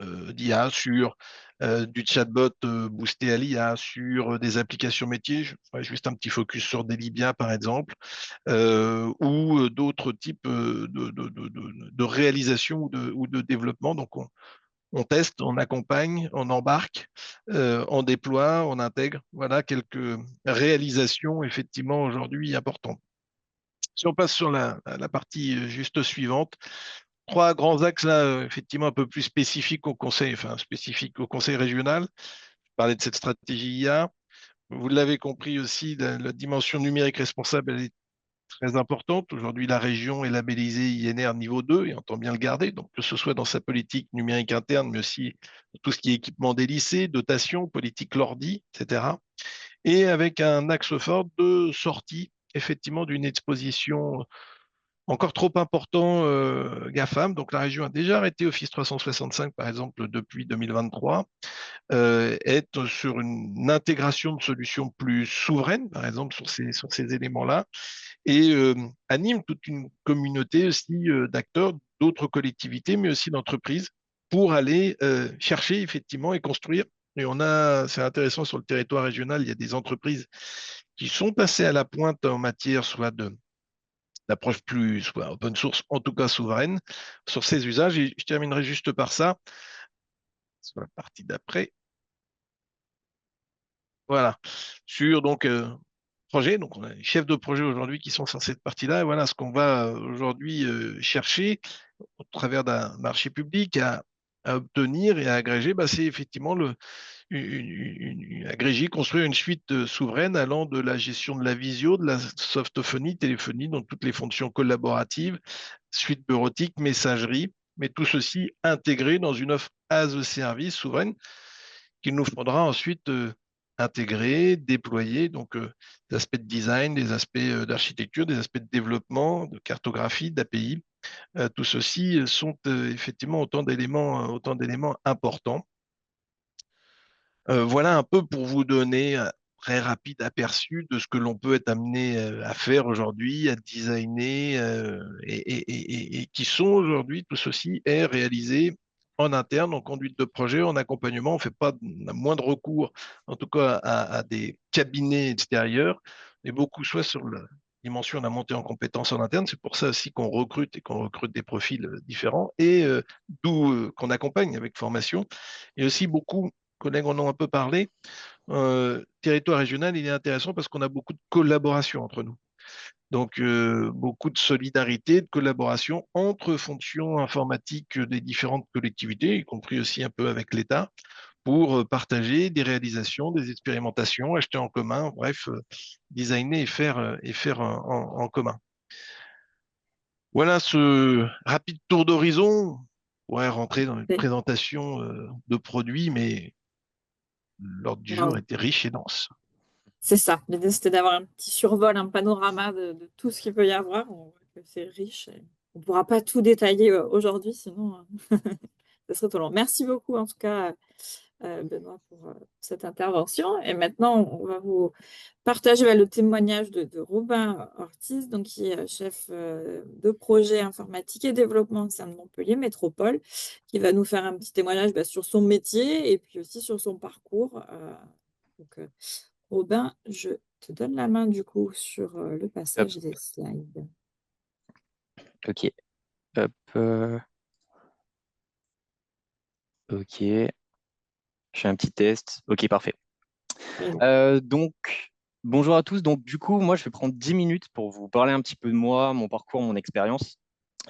d'IA sur du chatbot boosté à l'IA, sur des applications métiers. Je ferai juste un petit focus sur des Libya, par exemple, ou d'autres types de réalisation ou de développement. Donc, on teste, on accompagne, on embarque, on déploie, on intègre. Voilà quelques réalisations effectivement aujourd'hui importantes. Si on passe sur la partie juste suivante, trois grands axes là, effectivement un peu plus spécifiques au conseil, enfin spécifiques au conseil régional. Je parlais de cette stratégie IA. Vous l'avez compris aussi, la dimension numérique responsable, elle est très importante. Aujourd'hui, la région est labellisée INR niveau 2 et entend bien le garder. Donc, que ce soit dans sa politique numérique interne, mais aussi tout ce qui est équipement des lycées, dotation, politique LORDI, etc. Et avec un axe fort de sortie, effectivement, d'une exposition encore trop important GAFAM. Donc, la région a déjà arrêté Office 365, par exemple, depuis 2023, est sur une intégration de solutions plus souveraines, par exemple, sur ces éléments-là, et anime toute une communauté aussi d'acteurs, d'autres collectivités, mais aussi d'entreprises, pour aller chercher effectivement et construire. Et c'est intéressant, sur le territoire régional, il y a des entreprises qui sont passées à la pointe en matière soit d'approche plus soit open source, en tout cas souveraine, sur ces usages. Et je terminerai juste par ça, sur la partie d'après. Voilà, sur donc projet. Donc, on a les chefs de projet aujourd'hui qui sont sur cette partie-là. Et voilà ce qu'on va aujourd'hui chercher au travers d'un marché public à obtenir et à agréger. Bah, c'est effectivement agréger, construire une suite souveraine allant de la gestion de la visio, de la softophonie, téléphonie, donc toutes les fonctions collaboratives, suite bureautique, messagerie, mais tout ceci intégré dans une offre as a service souveraine qu'il nous faudra ensuite intégrer, déployer, donc des aspects de design, des aspects d'architecture, des aspects de développement, de cartographie, d'API. Tout ceci sont effectivement autant d'éléments importants. Voilà un peu pour vous donner un très rapide aperçu de ce que l'on peut être amené à faire aujourd'hui, à designer, et qui sont aujourd'hui, tout ceci est réalisé en interne, en conduite de projet, en accompagnement. On ne fait pas de moins de recours, en tout cas à des cabinets extérieurs, mais beaucoup soit sur la dimension de la montée en compétences en interne. C'est pour ça aussi qu'on recrute et qu'on recrute des profils différents et d'où qu'on accompagne avec formation. Et aussi beaucoup collègues en ont un peu parlé, territoire régional, il est intéressant parce qu'on a beaucoup de collaboration entre nous. Donc, beaucoup de solidarité, de collaboration entre fonctions informatiques des différentes collectivités, y compris aussi un peu avec l'État, pour partager des réalisations, des expérimentations, acheter en commun, bref, designer et faire en commun. Voilà ce rapide tour d'horizon. On pourrait rentrer dans une présentation de produits, mais l'ordre du jour était riche et dense. C'est ça. L'idée, c'était d'avoir un petit survol, un panorama de tout ce qu'il peut y avoir. On voit que c'est riche. On ne pourra pas tout détailler aujourd'hui, sinon ça serait trop long. Merci beaucoup, en tout cas, Benoît, pour cette intervention. Et maintenant, on va vous partager le témoignage de Robin Ortiz, donc, qui est chef de projet informatique et développement au sein de Montpellier Métropole, qui va nous faire un petit témoignage sur son métier et puis aussi sur son parcours. Donc, Robin, je te donne la main du coup sur le passage des slides. Ok. Hop. Ok. Je fais un petit test. Ok, parfait. Donc, bonjour à tous. Donc, du coup, moi, je vais prendre 10 minutes pour vous parler un petit peu de moi, mon parcours, mon expérience.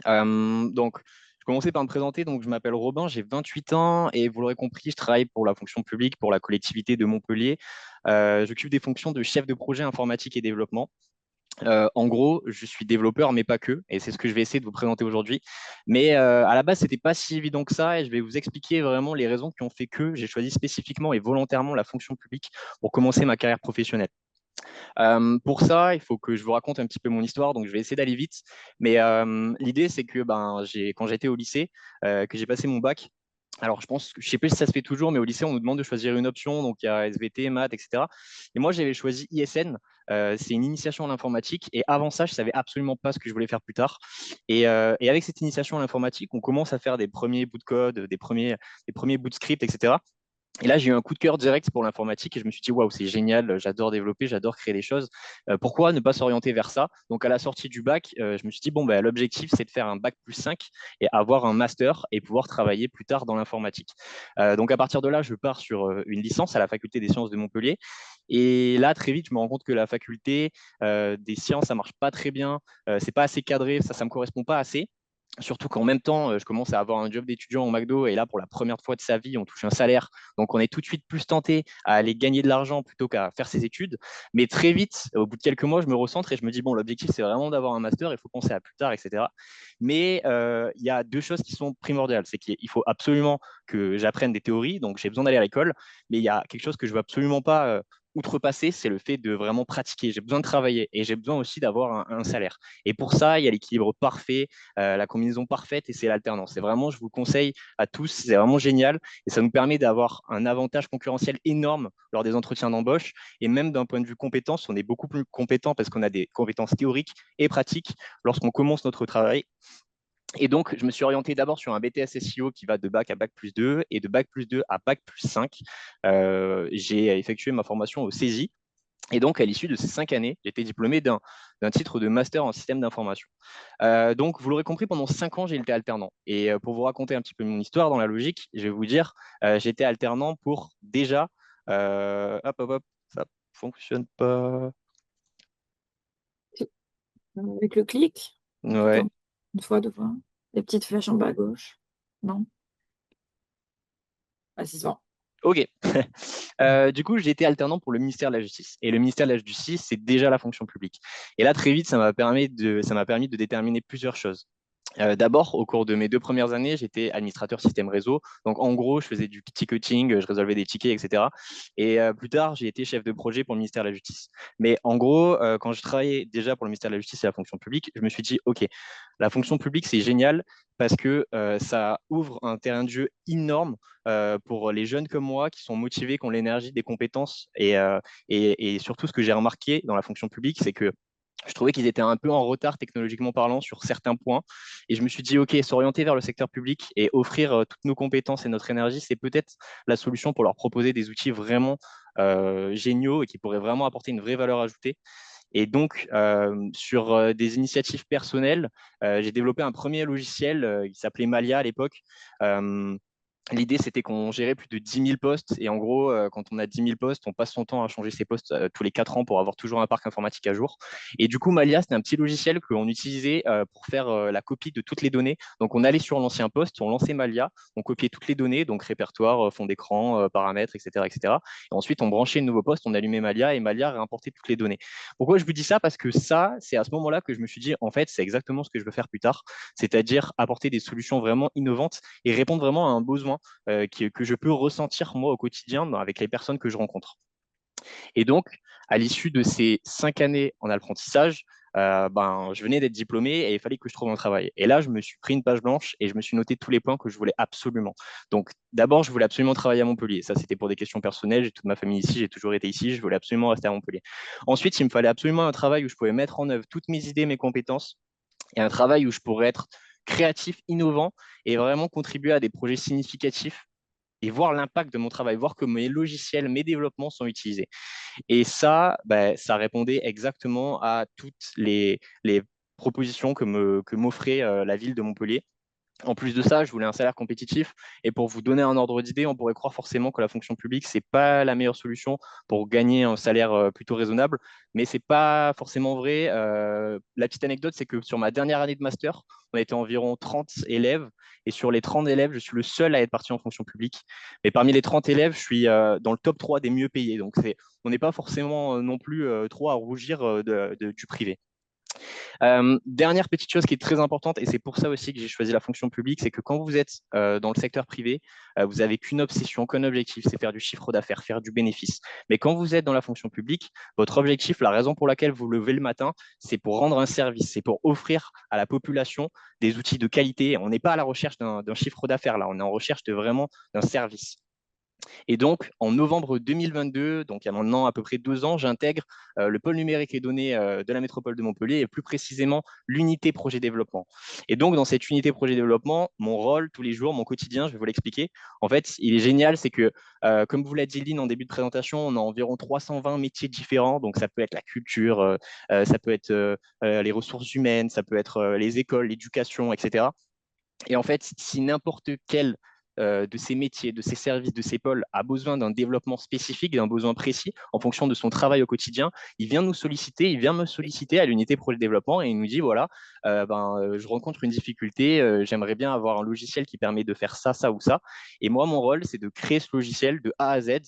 Donc, je vais commencer par me présenter. Donc, je m'appelle Robin, j'ai 28 ans et vous l'aurez compris, je travaille pour la fonction publique, pour la collectivité de Montpellier. J'occupe des fonctions de chef de projet informatique et développement. En gros, je suis développeur, mais pas que, et c'est ce que je vais essayer de vous présenter aujourd'hui. Mais à la base, c'était pas si évident que ça, et je vais vous expliquer vraiment les raisons qui ont fait que j'ai choisi spécifiquement et volontairement la fonction publique pour commencer ma carrière professionnelle. Pour ça, il faut que je vous raconte un petit peu mon histoire, donc je vais essayer d'aller vite. Mais l'idée, c'est que quand j'étais au lycée, que j'ai passé mon bac, alors, je sais plus si ça se fait toujours, mais au lycée, on nous demande de choisir une option. Donc, il y a SVT, maths, etc. Et moi, j'avais choisi ISN. C'est une initiation à l'informatique. Et avant ça, je savais absolument pas ce que je voulais faire plus tard. Et avec cette initiation à l'informatique, on commence à faire des premiers bouts de code, des premiers bouts de script, etc. Et là, j'ai eu un coup de cœur direct pour l'informatique et je me suis dit, waouh, c'est génial, j'adore développer, j'adore créer des choses. Pourquoi ne pas s'orienter vers ça? Donc, à la sortie du bac, je me suis dit, bon, l'objectif, c'est de faire un bac plus 5 et avoir un master et pouvoir travailler plus tard dans l'informatique. Donc, à partir de là, je pars sur une licence à la faculté des sciences de Montpellier. Et là, très vite, je me rends compte que la faculté des sciences, ça marche pas très bien, c'est pas assez cadré, ça me correspond pas assez. Surtout qu'en même temps, je commence à avoir un job d'étudiant au McDo et là, pour la première fois de sa vie, on touche un salaire. Donc, on est tout de suite plus tenté à aller gagner de l'argent plutôt qu'à faire ses études. Mais très vite, au bout de quelques mois, je me recentre et je me dis, bon, l'objectif, c'est vraiment d'avoir un master, il faut penser à plus tard, etc. Mais il y a deux choses qui sont primordiales. C'est qu'il faut absolument que j'apprenne des théories, donc j'ai besoin d'aller à l'école, mais il y a quelque chose que je ne veux absolument pas outrepasser, c'est le fait de vraiment pratiquer. J'ai besoin de travailler et j'ai besoin aussi d'avoir un salaire. Et pour ça, il y a l'équilibre parfait, la combinaison parfaite et c'est l'alternance. C'est vraiment, je vous le conseille à tous, c'est vraiment génial et ça nous permet d'avoir un avantage concurrentiel énorme lors des entretiens d'embauche et même d'un point de vue compétence, on est beaucoup plus compétent parce qu'on a des compétences théoriques et pratiques lorsqu'on commence notre travail. Et donc, je me suis orienté d'abord sur un BTS SEO qui va de bac à bac plus 2 et de bac plus 2 à bac plus 5. J'ai effectué ma formation au CESI. Et donc, à l'issue de ces 5 années, j'ai été diplômé d'un titre de master en système d'information. Donc, vous l'aurez compris, pendant 5 ans, j'ai été alternant. Et pour vous raconter un petit peu mon histoire dans la logique, je vais vous dire, j'étais alternant pour déjà… hop, hop, hop, ça fonctionne pas. Avec le clic, Ouais, une fois, deux fois. Les petites flèches en bas à gauche. Non? Ah, c'est ça. ok. Du coup, j'ai été alternant pour le ministère de la Justice. Et le ministère de la Justice, c'est déjà la fonction publique. Et là, très vite, ça m'a permis de déterminer plusieurs choses. D'abord, au cours de mes 2 premières années, j'étais administrateur système réseau. Donc, en gros, je faisais du ticketing, je résolvais des tickets, etc. Et plus tard, j'ai été chef de projet pour le ministère de la Justice. Mais en gros, quand je travaillais déjà pour le ministère de la Justice et la fonction publique, je me suis dit, OK, la fonction publique, c'est génial parce que ça ouvre un terrain de jeu énorme pour les jeunes comme moi qui sont motivés, qui ont l'énergie, des compétences. Et surtout, ce que j'ai remarqué dans la fonction publique, c'est que je trouvais qu'ils étaient un peu en retard technologiquement parlant sur certains points. Et je me suis dit, OK, s'orienter vers le secteur public et offrir toutes nos compétences et notre énergie, c'est peut-être la solution pour leur proposer des outils vraiment géniaux et qui pourraient vraiment apporter une vraie valeur ajoutée. Et donc, sur des initiatives personnelles, j'ai développé un premier logiciel qui s'appelait Malia à l'époque. Euh, L'idée, c'était qu'on gérait plus de 10 000 postes. Et en gros, quand on a 10 000 postes, on passe son temps à changer ses postes tous les 4 ans pour avoir toujours un parc informatique à jour. Et du coup, Malia, c'était un petit logiciel qu'on utilisait pour faire la copie de toutes les données. Donc, on allait sur l'ancien poste, on lançait Malia, on copiait toutes les données, donc répertoire, fond d'écran, paramètres, etc., etc. Et ensuite, on branchait le nouveau poste, on allumait Malia et Malia réimportait toutes les données. Pourquoi je vous dis ça? Parce que ça, c'est à ce moment-là que je me suis dit, en fait, c'est exactement ce que je veux faire plus tard, c'est-à-dire apporter des solutions vraiment innovantes et répondre vraiment à un besoin que je peux ressentir moi au quotidien avec les personnes que je rencontre. Et donc, à l'issue de ces 5 années en apprentissage, je venais d'être diplômé et il fallait que je trouve un travail. Et là, je me suis pris une page blanche et je me suis noté tous les points que je voulais absolument. Donc, d'abord, je voulais absolument travailler à Montpellier. Ça, c'était pour des questions personnelles. J'ai toute ma famille ici, j'ai toujours été ici. Je voulais absolument rester à Montpellier. Ensuite, il me fallait absolument un travail où je pouvais mettre en œuvre toutes mes idées, mes compétences et un travail où je pourrais être créatif, innovant et vraiment contribuer à des projets significatifs et voir l'impact de mon travail, voir que mes logiciels, mes développements sont utilisés. Et ça, ça répondait exactement à toutes les propositions que m'offrait la ville de Montpellier. En plus de ça, je voulais un salaire compétitif. Et pour vous donner un ordre d'idée, on pourrait croire forcément que la fonction publique, ce n'est pas la meilleure solution pour gagner un salaire plutôt raisonnable. Mais ce n'est pas forcément vrai. La petite anecdote, c'est que sur ma dernière année de master, on était environ 30 élèves. Et sur les 30 élèves, je suis le seul à être parti en fonction publique. Mais parmi les 30 élèves, je suis dans le top 3 des mieux payés. Donc on n'est pas forcément non plus trop à rougir du privé. Dernière petite chose qui est très importante, et c'est pour ça aussi que j'ai choisi la fonction publique, c'est que quand vous êtes dans le secteur privé, vous n'avez qu'une obsession, qu'un objectif, c'est faire du chiffre d'affaires, faire du bénéfice. Mais quand vous êtes dans la fonction publique, votre objectif, la raison pour laquelle vous levez le matin, c'est pour rendre un service, c'est pour offrir à la population des outils de qualité. On n'est pas à la recherche d'un chiffre d'affaires là, on est en recherche de vraiment d'un service. Et donc, en novembre 2022, donc il y a maintenant à peu près 2 ans, j'intègre le pôle numérique et données de la métropole de Montpellier et plus précisément l'unité projet développement. Et donc, dans cette unité projet développement, mon rôle tous les jours, mon quotidien, je vais vous l'expliquer. En fait, il est génial, c'est que, comme vous l'a dit Lynn en début de présentation, on a environ 320 métiers différents. Donc, ça peut être la culture, ça peut être les ressources humaines, ça peut être les écoles, l'éducation, etc. Et en fait, si n'importe quel de ses métiers, de ses services, de ses pôles a besoin d'un développement spécifique, d'un besoin précis en fonction de son travail au quotidien, il vient nous solliciter, il vient me solliciter à l'unité projet développement et il nous dit voilà, je rencontre une difficulté, j'aimerais bien avoir un logiciel qui permet de faire ça, ça ou ça. Et moi, mon rôle, c'est de créer ce logiciel de A à Z,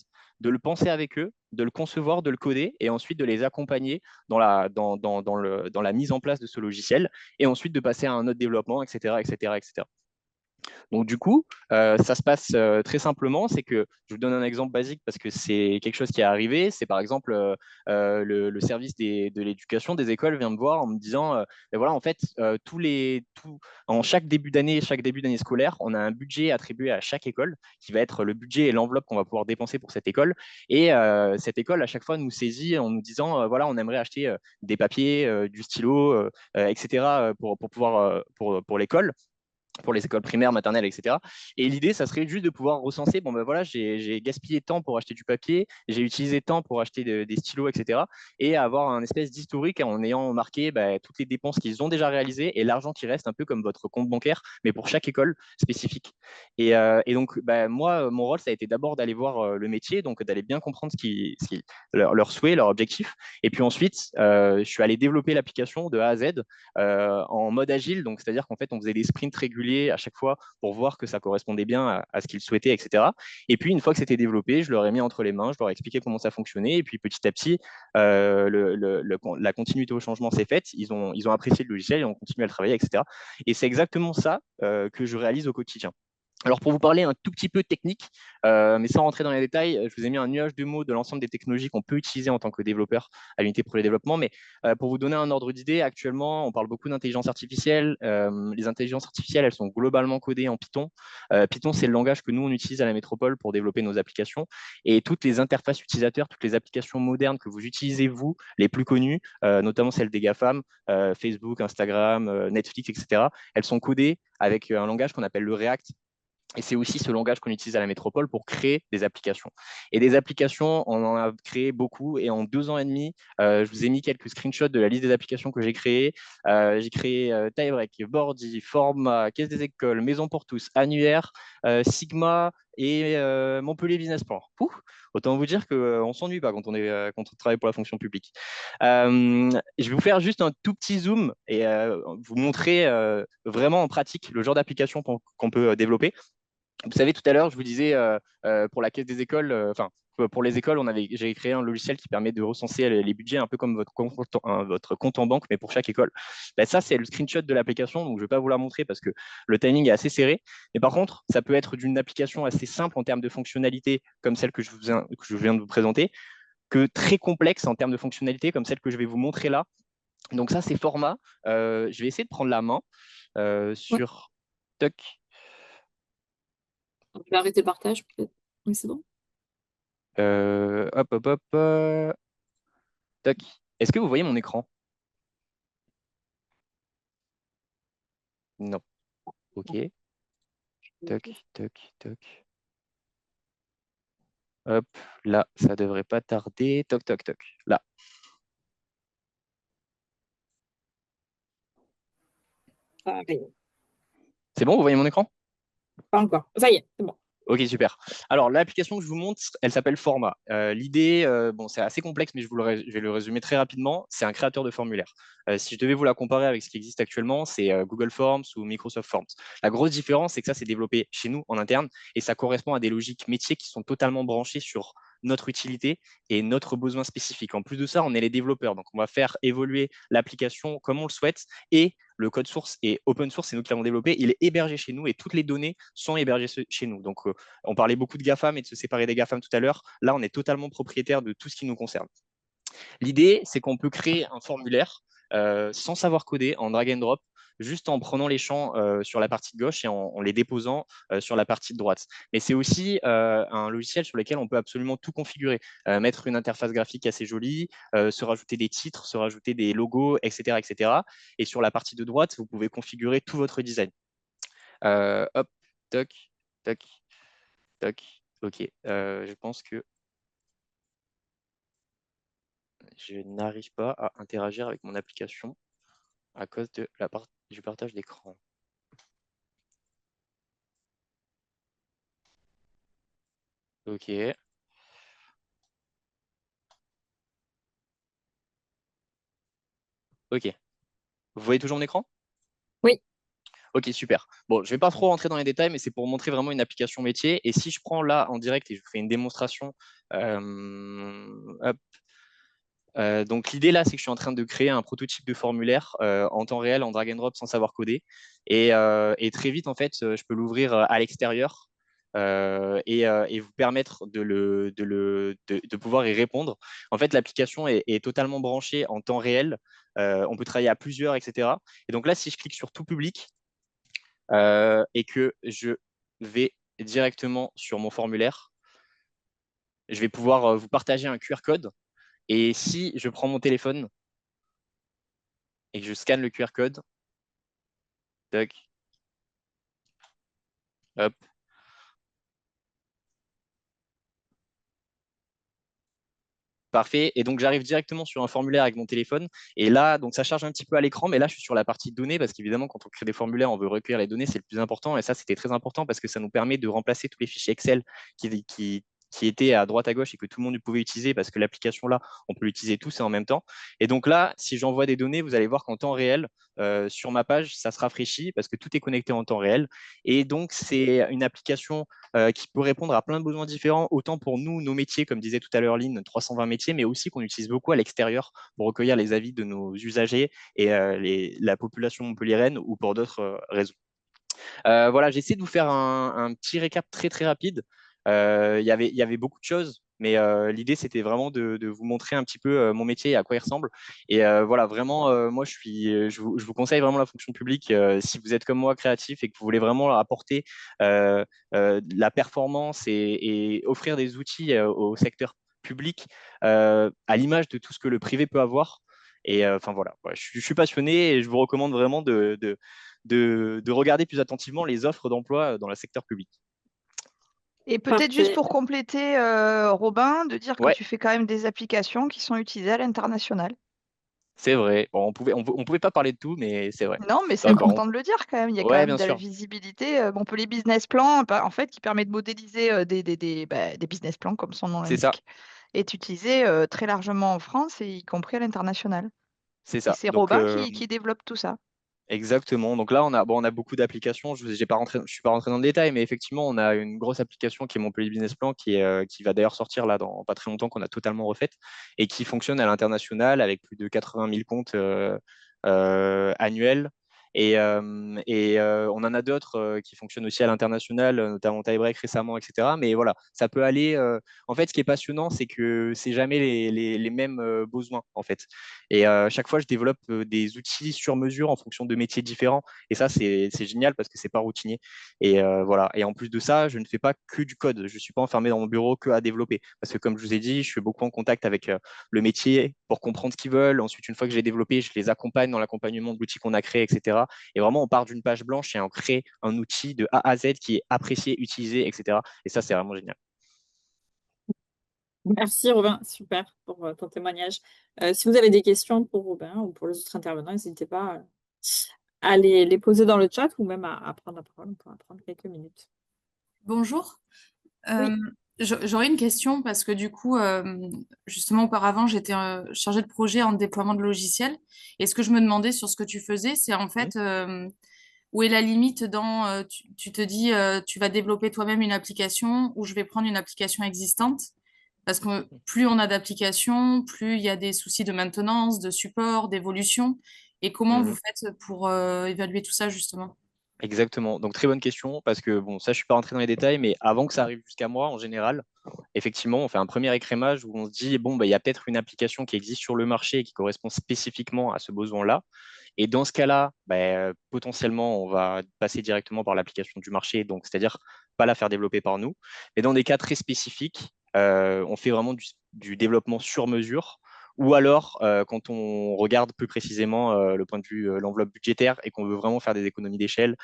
de le penser avec eux, de le concevoir, de le coder et ensuite de les accompagner dans la mise en place de ce logiciel et ensuite de passer à un autre développement, etc., etc., etc. Donc, du coup, ça se passe très simplement. C'est que je vous donne un exemple basique parce que c'est quelque chose qui est arrivé. C'est par exemple le service de l'éducation des écoles vient me voir en me disant ben voilà, en fait, en chaque début d'année scolaire, on a un budget attribué à chaque école qui va être le budget et l'enveloppe qu'on va pouvoir dépenser pour cette école. Et cette école, à chaque fois, nous saisit en nous disant voilà, on aimerait acheter des papiers, du stylo, etc. pour l'école, pour les écoles primaires, maternelles, etc. Et l'idée, ça serait juste de pouvoir recenser, bon ben voilà, j'ai gaspillé de temps pour acheter du papier, j'ai utilisé de temps pour acheter des stylos, etc. Et avoir un espèce d'historique en ayant marqué toutes les dépenses qu'ils ont déjà réalisées et l'argent qui reste, un peu comme votre compte bancaire, mais pour chaque école spécifique. Et donc, moi, mon rôle, ça a été d'abord d'aller voir le métier, donc d'aller bien comprendre leur souhait, leur objectif. Et puis ensuite, je suis allé développer l'application de A à Z en mode agile, donc c'est-à-dire qu'en fait, on faisait des sprints réguliers à chaque fois pour voir que ça correspondait bien à ce qu'ils souhaitaient, etc. Et puis, une fois que c'était développé, je leur ai mis entre les mains, je leur ai expliqué comment ça fonctionnait. Et puis, petit à petit, la continuité au changement s'est faite. Ils ont apprécié le logiciel et ont continué à le travailler, etc. Et c'est exactement ça que je réalise au quotidien. Alors, pour vous parler un tout petit peu technique, mais sans rentrer dans les détails, je vous ai mis un nuage de mots de l'ensemble des technologies qu'on peut utiliser en tant que développeur à l'unité projet développement. Mais pour vous donner un ordre d'idée, actuellement, on parle beaucoup d'intelligence artificielle. Les intelligences artificielles, elles sont globalement codées en Python. Python, c'est le langage que nous, on utilise à la métropole pour développer nos applications. Et toutes les interfaces utilisateurs, toutes les applications modernes que vous utilisez, vous, les plus connues, notamment celles des GAFAM, Facebook, Instagram, Netflix, etc., elles sont codées avec un langage qu'on appelle le React. Et c'est aussi ce langage qu'on utilise à la métropole pour créer des applications. Et des applications, on en a créé beaucoup. Et en 2 ans et demi, je vous ai mis quelques screenshots de la liste des applications que j'ai créées. J'ai créé Tiebreak, Bordy, Forma, Caisse des écoles, Maison pour tous, Annuaire, Sigma et Montpellier Business Plan. Autant vous dire qu'on ne s'ennuie pas quand on travaille pour la fonction publique. Je vais vous faire juste un tout petit zoom et vous montrer vraiment en pratique le genre d'application qu'on peut développer. Vous savez, tout à l'heure, je vous disais, pour la caisse des écoles, pour les écoles, j'ai créé un logiciel qui permet de recenser les budgets, un peu comme votre compte en banque, mais pour chaque école. Ça, c'est le screenshot de l'application, donc je ne vais pas vous la montrer parce que le timing est assez serré. Mais par contre, ça peut être d'une application assez simple en termes de fonctionnalité, comme celle que je viens de vous présenter, que très complexe en termes de fonctionnalité, comme celle que je vais vous montrer là. Donc ça, c'est Forma. Je vais essayer de prendre la main sur Tuck. On peut arrêter le partage, peut-être. Oui, c'est bon. Hop. Toc. Est-ce que vous voyez mon écran? Non. OK. Toc. Hop, là, ça devrait pas tarder. Toc. Là. C'est bon, vous voyez mon écran? Pas encore. Ça y est, c'est bon. Ok, super. Alors, l'application que je vous montre, elle s'appelle Forma. L'idée, c'est assez complexe, mais je vais le résumer très rapidement. C'est un créateur de formulaire. Si je devais vous la comparer avec ce qui existe actuellement, c'est Google Forms ou Microsoft Forms. La grosse différence, c'est que ça, c'est développé chez nous en interne et ça correspond à des logiques métiers qui sont totalement branchées sur notre utilité et notre besoin spécifique. En plus de ça, on est les développeurs, donc on va faire évoluer l'application comme on le souhaite et le code source est open source, c'est nous qui l'avons développé, il est hébergé chez nous et toutes les données sont hébergées chez nous. Donc, on parlait beaucoup de GAFAM et de se séparer des GAFAM tout à l'heure. Là, on est totalement propriétaire de tout ce qui nous concerne. L'idée, c'est qu'on peut créer un formulaire sans savoir coder en drag and drop, juste en prenant les champs sur la partie de gauche et en les déposant sur la partie de droite. Mais c'est aussi un logiciel sur lequel on peut absolument tout configurer, mettre une interface graphique assez jolie, se rajouter des titres, se rajouter des logos, etc., etc. Et sur la partie de droite, vous pouvez configurer tout votre design. Hop, toc. Ok, je pense que je n'arrive pas à interagir avec mon application à cause du partage d'écran. Ok. Ok. Vous voyez toujours mon écran? Oui. Ok, super. Bon, je ne vais pas trop rentrer dans les détails, mais c'est pour montrer vraiment une application métier. Et si je prends là en direct et je vous fais une démonstration, hop. Donc l'idée là, c'est que je suis en train de créer un prototype de formulaire en temps réel, en drag and drop, sans savoir coder. Et très vite, en fait, je peux l'ouvrir à l'extérieur et vous permettre de pouvoir y répondre. En fait, l'application est totalement branchée en temps réel. On peut travailler à plusieurs, etc. Et donc là, si je clique sur tout public et que je vais directement sur mon formulaire, je vais pouvoir vous partager un QR code. Et si je prends mon téléphone et que je scanne le QR code, tac, hop, parfait. Et donc, j'arrive directement sur un formulaire avec mon téléphone. Et là, donc ça charge un petit peu à l'écran, mais là, je suis sur la partie données parce qu'évidemment, quand on crée des formulaires, on veut recueillir les données, c'est le plus important. Et ça, c'était très important parce que ça nous permet de remplacer tous les fichiers Excel qui étaient à droite à gauche et que tout le monde pouvait utiliser parce que l'application là, on peut l'utiliser tous et en même temps. Et donc là, si j'envoie des données, vous allez voir qu'en temps réel, sur ma page, ça se rafraîchit parce que tout est connecté en temps réel. Et donc, c'est une application qui peut répondre à plein de besoins différents, autant pour nous, nos métiers, comme disait tout à l'heure Lynn, 320 métiers, mais aussi qu'on utilise beaucoup à l'extérieur pour recueillir les avis de nos usagers et la population montpelliéraine ou pour d'autres raisons. Voilà, j'essaie de vous faire un petit récap très très rapide. Il y avait beaucoup de choses, mais l'idée c'était vraiment de vous montrer un petit peu mon métier et à quoi il ressemble. Et voilà, vraiment, moi je vous conseille vraiment la fonction publique si vous êtes comme moi créatif et que vous voulez vraiment apporter la performance et offrir des outils au secteur public à l'image de tout ce que le privé peut avoir. Et enfin voilà, je suis passionné et je vous recommande vraiment de regarder plus attentivement les offres d'emploi dans le secteur public. Et peut-être juste Parfait. pour compléter, Robin, de dire que Ouais, tu fais quand même des applications qui sont utilisées à l'international. c'est vrai. Bon, on pouvait pas parler de tout, mais c'est vrai. Non, mais c'est Donc, important de le dire quand même. Il y a quand ouais, même bien de la sûr. visibilité. Bon, on peut les business plans, bah, en fait, qui permettent de modéliser des business plans, comme son nom C'est ça. l'indique, est utilisé très largement en France et y compris à l'international. C'est Et ça. c'est Donc, Robin qui développe tout ça. exactement. Donc là, on a beaucoup d'applications. Je ne suis pas rentré dans le détail, mais effectivement, on a une grosse application qui est Montpellier Business Plan, qui va d'ailleurs sortir là dans pas très longtemps, qu'on a totalement refaite et qui fonctionne à l'international avec plus de 80 000 comptes annuels. On en a d'autres qui fonctionnent aussi à l'international, notamment Tiebreak récemment, etc. Mais voilà, ça peut aller. En fait, ce qui est passionnant, c'est que c'est jamais les mêmes besoins, en fait. Et chaque fois, je développe des outils sur mesure en fonction de métiers différents. Et ça, c'est génial parce que c'est pas routinier. Et voilà. Et en plus de ça, je ne fais pas que du code. Je suis pas enfermé dans mon bureau que à développer. Parce que comme je vous ai dit, je suis beaucoup en contact avec le métier pour comprendre ce qu'ils veulent. Ensuite, une fois que j'ai développé, je les accompagne dans l'accompagnement de l'outil qu'on a créé, etc. Et vraiment, on part d'une page blanche et on crée un outil de A à Z qui est apprécié, utilisé, etc. Et ça, c'est vraiment génial. Merci Robin, super pour ton témoignage. Si vous avez des questions pour Robin ou pour les autres intervenants, n'hésitez pas à les poser dans le chat ou même à prendre la parole. On pourra prendre quelques minutes. Bonjour. Oui. J'aurais une question parce que du coup, justement, auparavant, j'étais chargée de projet en déploiement de logiciels. Et ce que je me demandais sur ce que tu faisais, c'est en fait où est la limite dans, tu te dis, tu vas développer toi-même une application ou je vais prendre une application existante. Parce que plus on a d'applications, plus il y a des soucis de maintenance, de support, d'évolution. Et comment vous Mhm. faites pour évaluer tout ça, justement? Exactement. Donc, très bonne question parce que, bon, ça, je ne suis pas rentré dans les détails, mais avant que ça arrive jusqu'à moi, en général, effectivement, on fait un premier écrémage où on se dit, bon, bah, il y a peut-être une application qui existe sur le marché et qui correspond spécifiquement à ce besoin-là. Et dans ce cas-là, bah, potentiellement, on va passer directement par l'application du marché, donc c'est-à-dire pas la faire développer par nous. Mais dans des cas très spécifiques, on fait vraiment du développement sur mesure. Ou alors, quand on regarde plus précisément le point de vue l'enveloppe budgétaire et qu'on veut vraiment faire des économies d'échelle.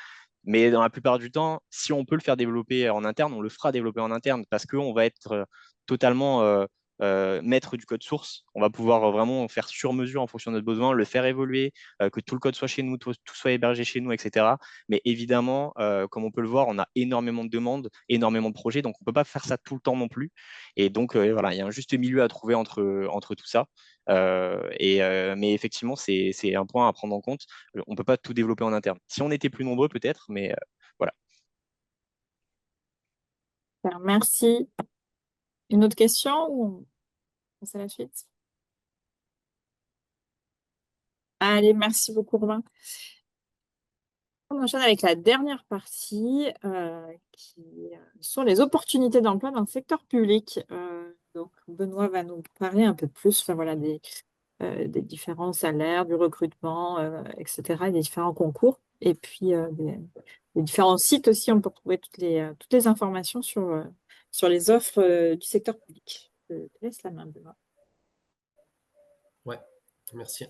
Mais dans la plupart du temps, si on peut le faire développer en interne, on le fera développer en interne parce qu'on va être totalement mettre du code source. On va pouvoir vraiment faire sur mesure en fonction de notre besoin, le faire évoluer, que tout le code soit chez nous, tout soit hébergé chez nous, etc. Mais évidemment, comme on peut le voir, on a énormément de demandes, énormément de projets, donc on ne peut pas faire ça tout le temps non plus. Et donc, voilà, il y a un juste milieu à trouver entre tout ça. Mais effectivement, c'est un point à prendre en compte. On ne peut pas tout développer en interne. Si on était plus nombreux, peut-être, mais voilà. Alors, merci. Une autre question ou on passe à la suite? Allez, merci beaucoup, Romain. On enchaîne avec la dernière partie qui sont les opportunités d'emploi dans le secteur public. Donc, Benoît va nous parler un peu plus enfin, voilà, des différents salaires, du recrutement, etc., et des différents concours. Et puis, des différents sites aussi, on peut retrouver toutes les informations sur les offres du secteur public. Je te laisse la main, Benoît. Ouais, merci.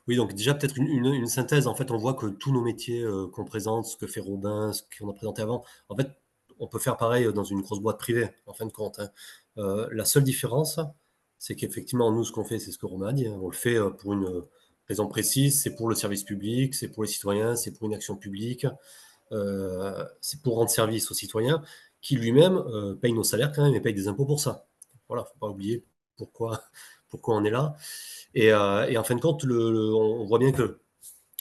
Oui, donc déjà peut-être une synthèse. En fait, on voit que tous nos métiers qu'on présente, ce que fait Robin, ce qu'on a présenté avant, en fait, on peut faire pareil dans une grosse boîte privée, en fin de compte. Hein. La seule différence, c'est qu'effectivement, nous, ce qu'on fait, c'est ce que Robin a dit. Hein. On le fait pour une raison précise, c'est pour le service public, c'est pour les citoyens, c'est pour une action publique, c'est pour rendre service aux citoyens qui lui-même paye nos salaires quand même et paye des impôts pour ça. Voilà, faut pas oublier pourquoi on est là. Et en fin de compte, on voit bien que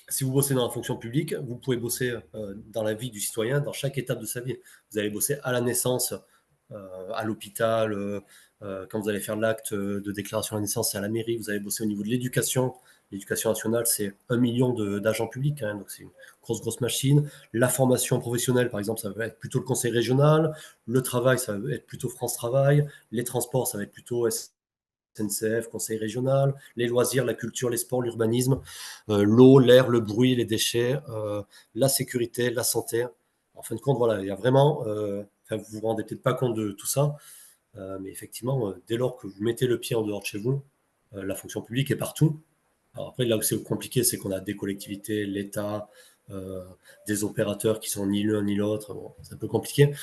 si vous bossez dans la fonction publique, vous pouvez bosser dans la vie du citoyen, dans chaque étape de sa vie. Vous allez bosser à la naissance, à l'hôpital, quand vous allez faire l'acte de déclaration à la naissance, c'est à la mairie. Vous allez bosser au niveau de l'éducation. L'éducation nationale, c'est 1 million d'agents publics, hein, donc c'est une grosse machine. La formation professionnelle, par exemple, ça va être plutôt le conseil régional. Le travail, ça va être plutôt France Travail. Les transports, ça va être plutôt SNCF, conseil régional, les loisirs, la culture, les sports, l'urbanisme, l'eau, l'air, le bruit, les déchets, la sécurité, la santé. En fin de compte, voilà, il y a vraiment, vous vous rendez peut-être pas compte de tout ça, mais effectivement, dès lors que vous mettez le pied en dehors de chez vous, la fonction publique est partout. Alors après, là où c'est compliqué, c'est qu'on a des collectivités, l'État, des opérateurs qui sont ni l'un ni l'autre. Bon, c'est un peu compliqué,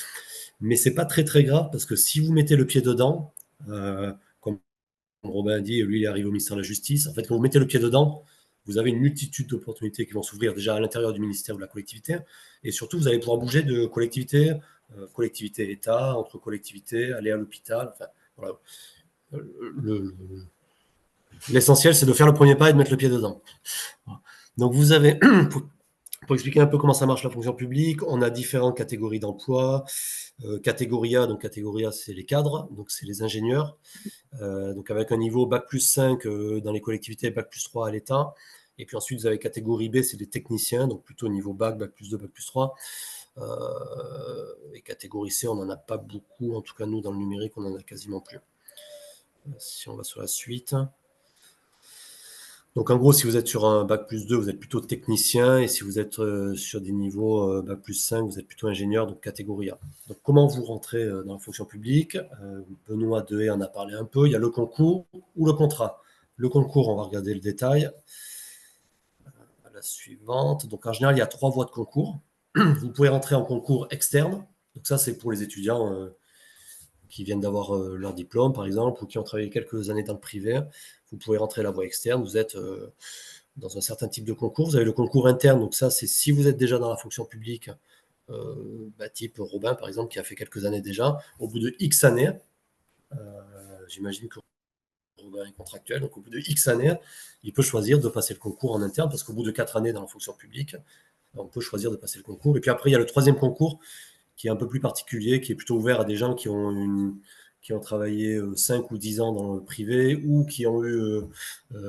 mais c'est pas très grave parce que si vous mettez le pied dedans, comme Robin a dit, lui, il est arrivé au ministère de la Justice. En fait, quand vous mettez le pied dedans, vous avez une multitude d'opportunités qui vont s'ouvrir déjà à l'intérieur du ministère ou de la collectivité. Et surtout, vous allez pouvoir bouger de collectivité, collectivité État, entre collectivités, aller à l'hôpital. Enfin, voilà. L'essentiel, c'est de faire le premier pas et de mettre le pied dedans. Donc, vous avez, pour expliquer un peu comment ça marche la fonction publique, on a différentes catégories d'emploi. Catégorie A, donc catégorie A, c'est les cadres, donc c'est les ingénieurs. Donc avec un niveau Bac plus 5 dans les collectivités, Bac plus 3 à l'État. Et puis ensuite, vous avez catégorie B, c'est les techniciens, donc plutôt niveau Bac, Bac plus 2, Bac plus 3. Et catégorie C, on n'en a pas beaucoup, en tout cas nous, dans le numérique, on n'en a quasiment plus. Si on va sur la suite. Donc en gros, si vous êtes sur un Bac plus 2, vous êtes plutôt technicien, et si vous êtes sur des niveaux Bac plus 5, vous êtes plutôt ingénieur, donc catégorie A. Donc comment vous rentrez dans la fonction publique? Benoît Dehaye en a parlé un peu. Il y a le concours ou le contrat. Le concours, on va regarder le détail. La suivante. Donc en général, il y a 3 voies de concours. Vous pouvez rentrer en concours externe. Donc ça, c'est pour les étudiants qui viennent d'avoir leur diplôme, par exemple, ou qui ont travaillé quelques années dans le privé. Vous pouvez rentrer la voie externe. Vous êtes dans un certain type de concours. Vous avez le concours interne. Donc ça, c'est si vous êtes déjà dans la fonction publique, type Robin, par exemple, qui a fait quelques années déjà. Au bout de X années, j'imagine que Robin est contractuel, donc au bout de X années, il peut choisir de passer le concours en interne, parce qu'au bout de 4 années dans la fonction publique, on peut choisir de passer le concours. Et puis après, il y a le 3e concours, qui est un peu plus particulier, qui est plutôt ouvert à des gens qui ont travaillé 5 ou 10 ans dans le privé, ou qui ont eu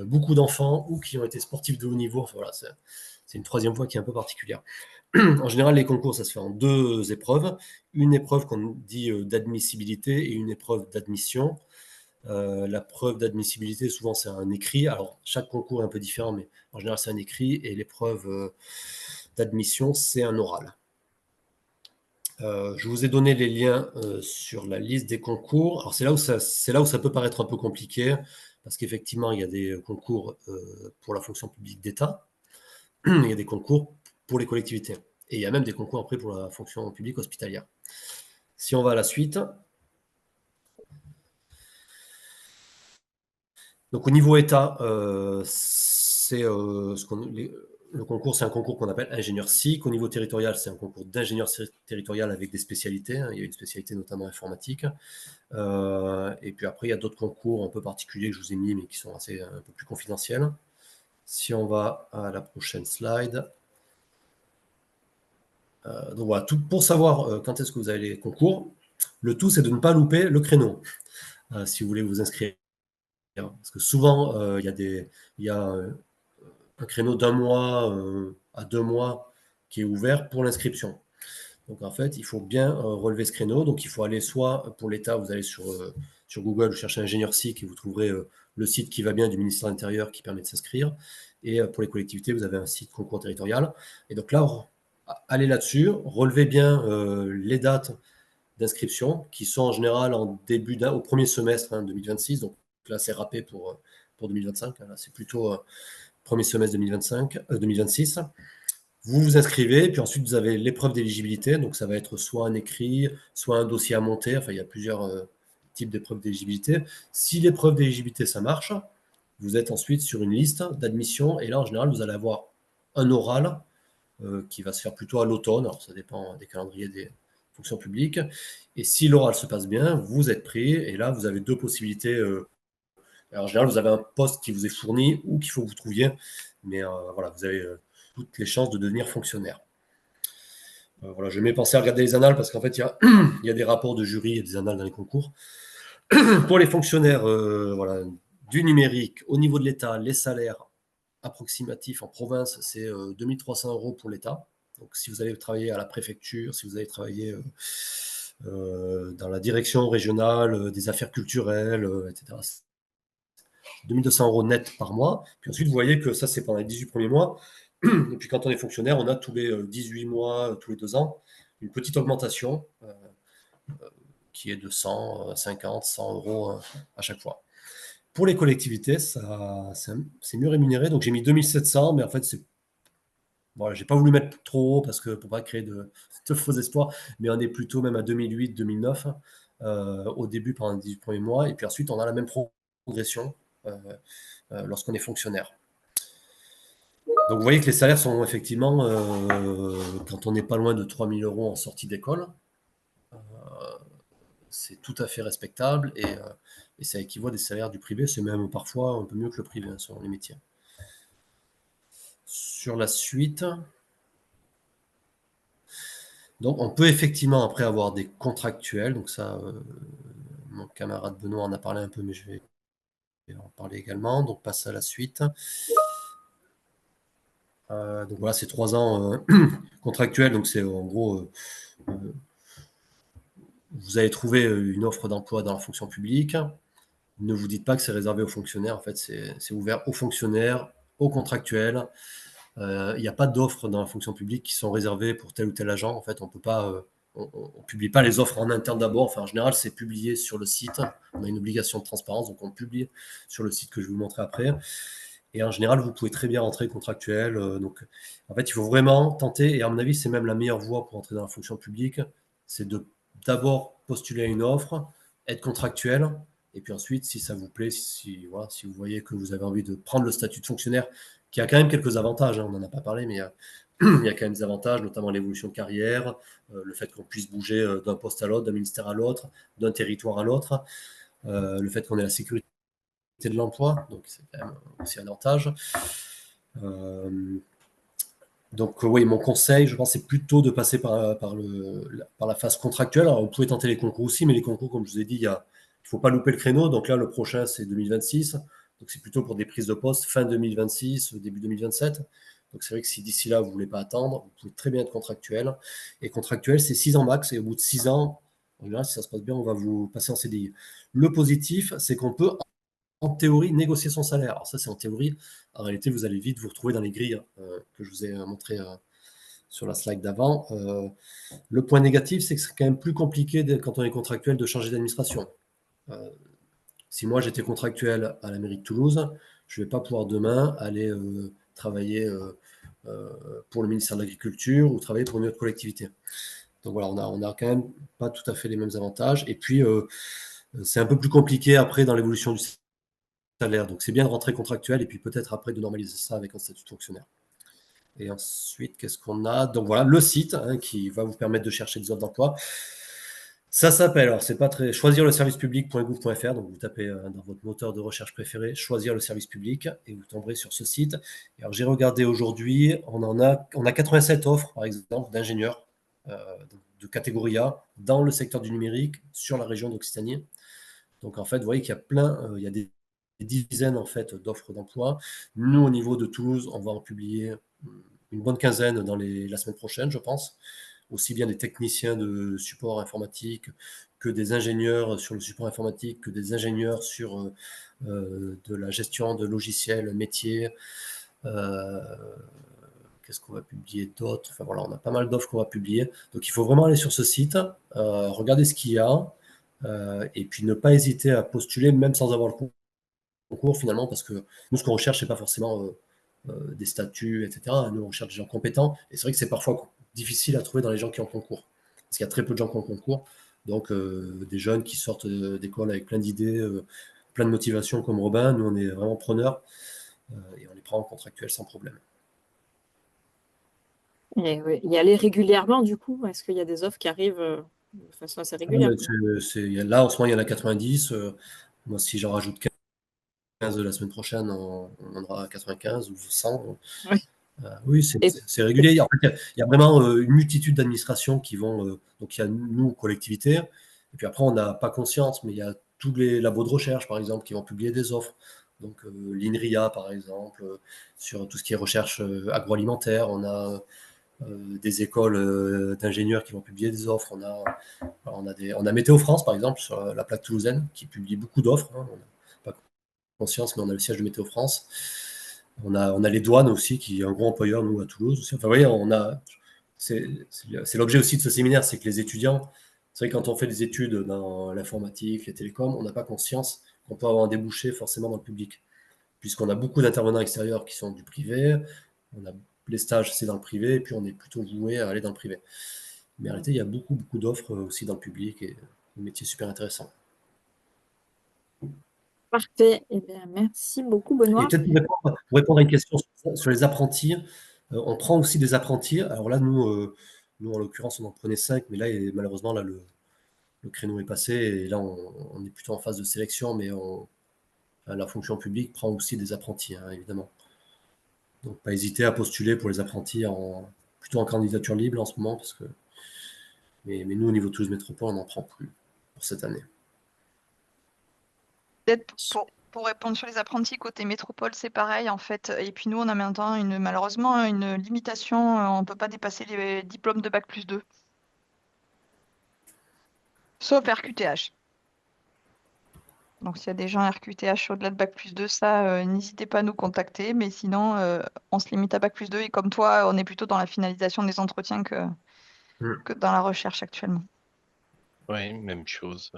beaucoup d'enfants, ou qui ont été sportifs de haut niveau. Enfin, voilà, c'est une 3e voie qui est un peu particulière. En général, les concours, ça se fait en 2 épreuves. Une épreuve qu'on dit d'admissibilité et une épreuve d'admission. La preuve d'admissibilité, souvent, c'est un écrit. Alors, chaque concours est un peu différent, mais en général, c'est un écrit. Et l'épreuve d'admission, c'est un oral. Je vous ai donné les liens sur la liste des concours. Alors, c'est là où ça peut paraître un peu compliqué, parce qu'effectivement, il y a des concours pour la fonction publique d'État. Il y a des concours pour les collectivités. Et il y a même des concours après pour la fonction publique hospitalière. Si on va à la suite, Donc, au niveau État, le concours, c'est un concours qu'on appelle ingénieur SIC. Au niveau territorial, c'est un concours d'ingénieur territorial avec des spécialités. Il y a une spécialité notamment informatique. Et puis après, il y a d'autres concours un peu particuliers que je vous ai mis, mais qui sont un peu plus confidentiels. Si on va à la prochaine slide. Donc voilà, tout pour savoir quand est-ce que vous avez les concours. Le tout, c'est de ne pas louper le créneau si vous voulez vous inscrire. Parce que souvent, il y a un créneau d'1 mois à 2 mois qui est ouvert pour l'inscription. Donc en fait, il faut bien relever ce créneau. Donc il faut aller soit pour l'État, vous allez sur Google, vous cherchez ingénieur SIC et vous trouverez le site qui va bien du ministère de l'Intérieur qui permet de s'inscrire. Et pour les collectivités, vous avez un site concours territorial. Et donc là, allez là-dessus, relevez bien les dates d'inscription qui sont en général au premier semestre 2026. Donc là, c'est râpé pour 2025. Là, c'est plutôt premier semestre 2026. Vous vous inscrivez, puis ensuite vous avez l'épreuve d'éligibilité. Donc ça va être soit un écrit, soit un dossier à monter. Enfin, il y a plusieurs types d'épreuves d'éligibilité. Si l'épreuve d'éligibilité, ça marche, vous êtes ensuite sur une liste d'admission. Et là, en général, vous allez avoir un oral qui va se faire plutôt à l'automne. Alors, ça dépend des calendriers des fonctions publiques. Et si l'oral se passe bien, vous êtes pris. Et là, vous avez deux possibilités. Alors, en général, vous avez un poste qui vous est fourni ou qu'il faut que vous trouviez. Mais voilà, vous avez toutes les chances de devenir fonctionnaire. Voilà, je m'ai pensé à regarder les annales parce qu'en fait, il y a des rapports de jury et des annales dans les concours. Pour les fonctionnaires voilà, du numérique, au niveau de l'État, les salaires approximatifs en province, c'est 2300 € pour l'État. Donc, si vous allez travailler à la préfecture, si vous allez travailler dans la direction régionale des affaires culturelles, etc., 2200 € net par mois. Puis ensuite, vous voyez que ça, c'est pendant les 18 premiers mois. Et puis quand on est fonctionnaire, on a tous les 18 mois, tous les 2 ans, une petite augmentation qui est de 100, 50, 100 € à chaque fois. Pour les collectivités, c'est mieux rémunéré. Donc j'ai mis 2700, mais en fait, voilà, j'ai pas voulu mettre trop haut parce que pour pas créer de faux espoirs, mais on est plutôt même à 2008, 2009 au début pendant les 18 premiers mois. Et puis ensuite, on a la même progression lorsqu'on est fonctionnaire. Donc vous voyez que les salaires sont effectivement, quand on n'est pas loin de 3000 € en sortie d'école, c'est tout à fait respectable et ça équivaut à des salaires du privé. C'est même parfois un peu mieux que le privé selon les métiers. Sur la suite, donc on peut effectivement après avoir des contractuels. Donc ça, mon camarade Benoît en a parlé un peu, mais je vais en parler également. Donc passe à la suite. Donc voilà, c'est 3 ans contractuels. Donc c'est en gros, vous allez trouver une offre d'emploi dans la fonction publique. Ne vous dites pas que c'est réservé aux fonctionnaires. En fait, c'est ouvert aux fonctionnaires, aux contractuels. Il n'y a pas d'offres dans la fonction publique qui sont réservées pour tel ou tel agent. En fait, on peut pas, on publie pas les offres en interne d'abord. Enfin, en général, c'est publié sur le site. On a une obligation de transparence, donc on publie sur le site que je vais vous montrer après. Et en général, vous pouvez très bien rentrer contractuel. Donc, en fait, il faut vraiment tenter. Et à mon avis, c'est même la meilleure voie pour entrer dans la fonction publique. C'est d'abord postuler à une offre, être contractuel. Et puis ensuite, si ça vous plaît, si vous voyez que vous avez envie de prendre le statut de fonctionnaire, qui a quand même quelques avantages, on n'en a pas parlé, mais il y a quand même des avantages, notamment l'évolution de carrière, le fait qu'on puisse bouger d'un poste à l'autre, d'un ministère à l'autre, d'un territoire à l'autre, le fait qu'on ait la sécurité de l'emploi, donc c'est quand même aussi un avantage. Donc oui, mon conseil, je pense, c'est plutôt de passer par la phase contractuelle. Alors, vous pouvez tenter les concours aussi, mais les concours, comme je vous ai dit, il ne faut pas louper le créneau. Donc là, le prochain, c'est 2026. Donc c'est plutôt pour des prises de poste fin 2026, début 2027. Donc c'est vrai que si d'ici là, vous ne voulez pas attendre, vous pouvez très bien être contractuel. Et contractuel, c'est 6 ans max. Et au bout de 6 ans, en général, si ça se passe bien, on va vous passer en CDI. Le positif, c'est qu'on peut en théorie, négocier son salaire. Alors ça, c'est en théorie. En réalité, vous allez vite vous retrouver dans les grilles que je vous ai montré sur la slide d'avant. Le point négatif, c'est que c'est quand même plus compliqué quand on est contractuel de changer d'administration. Si moi, j'étais contractuel à la mairie de Toulouse, je ne vais pas pouvoir demain aller travailler pour le ministère de l'Agriculture ou travailler pour une autre collectivité. Donc voilà, on n'a quand même pas tout à fait les mêmes avantages. Et puis, c'est un peu plus compliqué après dans l'évolution du salaire. Donc, c'est bien de rentrer contractuel et puis peut-être après de normaliser ça avec un statut de fonctionnaire. Et ensuite, qu'est-ce qu'on a? Donc voilà, le site qui va vous permettre de chercher des offres d'emploi. Ça s'appelle, alors c'est pas très, choisir le service public.gouv.fr. Donc vous tapez dans votre moteur de recherche préféré, choisir le service public, et vous tomberez sur ce site. Et alors j'ai regardé aujourd'hui, on a 87 offres, par exemple, d'ingénieurs de catégorie A dans le secteur du numérique sur la région d'Occitanie. Donc en fait, vous voyez qu'il y a il y a des dizaines en fait d'offres d'emploi. Nous, au niveau de Toulouse, on va en publier une bonne quinzaine dans la semaine prochaine, je pense. Aussi bien des techniciens de support informatique que des ingénieurs sur le support informatique, que des ingénieurs sur de la gestion de logiciels métiers. Qu'est-ce qu'on va publier d'autre? Enfin voilà, on a pas mal d'offres qu'on va publier. Donc il faut vraiment aller sur ce site, regarder ce qu'il y a, et puis ne pas hésiter à postuler, même sans avoir le concours finalement, parce que nous, ce qu'on recherche, c'est pas forcément des statuts, etc. Nous, on recherche des gens compétents, et c'est vrai que c'est parfois difficile à trouver dans les gens qui ont concours, parce qu'il y a très peu de gens qui ont concours. Donc, des jeunes qui sortent d'école avec plein d'idées, plein de motivation comme Robin, nous, on est vraiment preneurs, et on les prend en contractuel sans problème. Et y aller régulièrement, du coup, est-ce qu'il y a des offres qui arrivent de façon assez régulière? Là, en ce moment, il y en a 90. Moi, si j'en rajoute 15 de la semaine prochaine, on en aura 95 ou 100. Oui. Oui, c'est régulier. En fait, il y a vraiment une multitude d'administrations qui vont. Donc, il y a nous, collectivités, et puis après, on n'a pas conscience, mais il y a tous les labos de recherche, par exemple, qui vont publier des offres. Donc, l'INRIA, par exemple, sur tout ce qui est recherche agroalimentaire. On a des écoles d'ingénieurs qui vont publier des offres. On a Météo France, par exemple, sur la plaque toulousaine, qui publie beaucoup d'offres. On n'a pas conscience, mais on a le siège de Météo France. On a les douanes aussi, qui est un gros employeur, nous, à Toulouse aussi. Enfin, vous voyez, c'est l'objet aussi de ce séminaire, c'est que les étudiants, c'est vrai que quand on fait des études dans l'informatique, les télécoms, on n'a pas conscience qu'on peut avoir un débouché forcément dans le public, puisqu'on a beaucoup d'intervenants extérieurs qui sont du privé, on a les stages, c'est dans le privé, et puis on est plutôt voué à aller dans le privé. Mais en réalité, il y a beaucoup d'offres aussi dans le public, et des métiers super intéressants. Parfait. Eh bien, merci beaucoup, Et Benoît. peut-être pour répondre à une question sur les apprentis, on prend aussi des apprentis. Alors là, nous en l'occurrence, on en prenait 5, mais là, malheureusement, là, le créneau est passé, et là, on est plutôt en phase de sélection, mais la fonction publique prend aussi des apprentis, évidemment. Donc, pas hésiter à postuler pour les apprentis plutôt en candidature libre en ce moment, parce que mais nous, au niveau de Toulouse Métropole, on n'en prend plus pour cette année. Peut-être pour répondre sur les apprentis, côté métropole, c'est pareil en fait. Et puis nous, on a maintenant malheureusement une limitation. On ne peut pas dépasser les diplômes de Bac+2. Sauf RQTH. Donc s'il y a des gens RQTH au-delà de Bac+2, ça, n'hésitez pas à nous contacter. Mais sinon, on se limite à Bac+2. Et comme toi, on est plutôt dans la finalisation des entretiens que dans la recherche actuellement. Oui, même chose.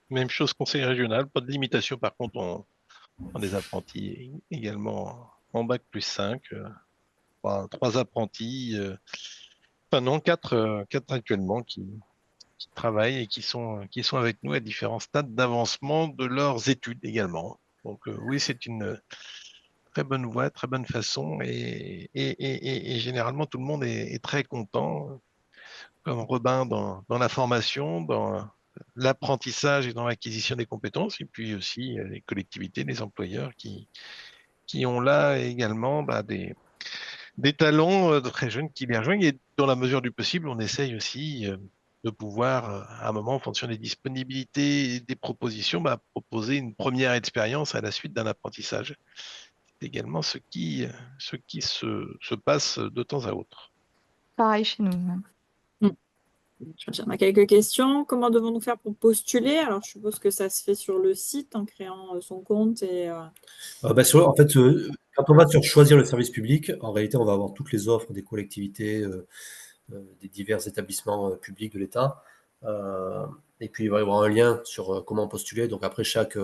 Même chose conseil régional, pas de limitation. Par contre, on des apprentis également en Bac+5. 3 apprentis, enfin non, 4 actuellement qui travaillent et qui sont avec nous à différents stades d'avancement de leurs études également. Donc oui, c'est une très bonne voie, très bonne façon, et généralement tout le monde est très content, comme Robin dans la formation, dans l'apprentissage et dans l'acquisition des compétences, et puis aussi les collectivités, les employeurs qui ont là également des talents très jeunes qui les rejoignent. Et dans la mesure du possible, on essaye aussi de pouvoir, à un moment, en fonction des disponibilités et des propositions, proposer une première expérience à la suite d'un apprentissage. C'est également ce qui se passe de temps à autre. Pareil chez nous. On a quelques questions. Comment devons-nous faire pour postuler? Alors, je suppose que ça se fait sur le site en créant son compte et. En fait, quand on va sur choisir le service public, en réalité, on va avoir toutes les offres des collectivités, des divers établissements publics de l'État. Et puis, il va y avoir un lien sur comment postuler. Donc, après, chaque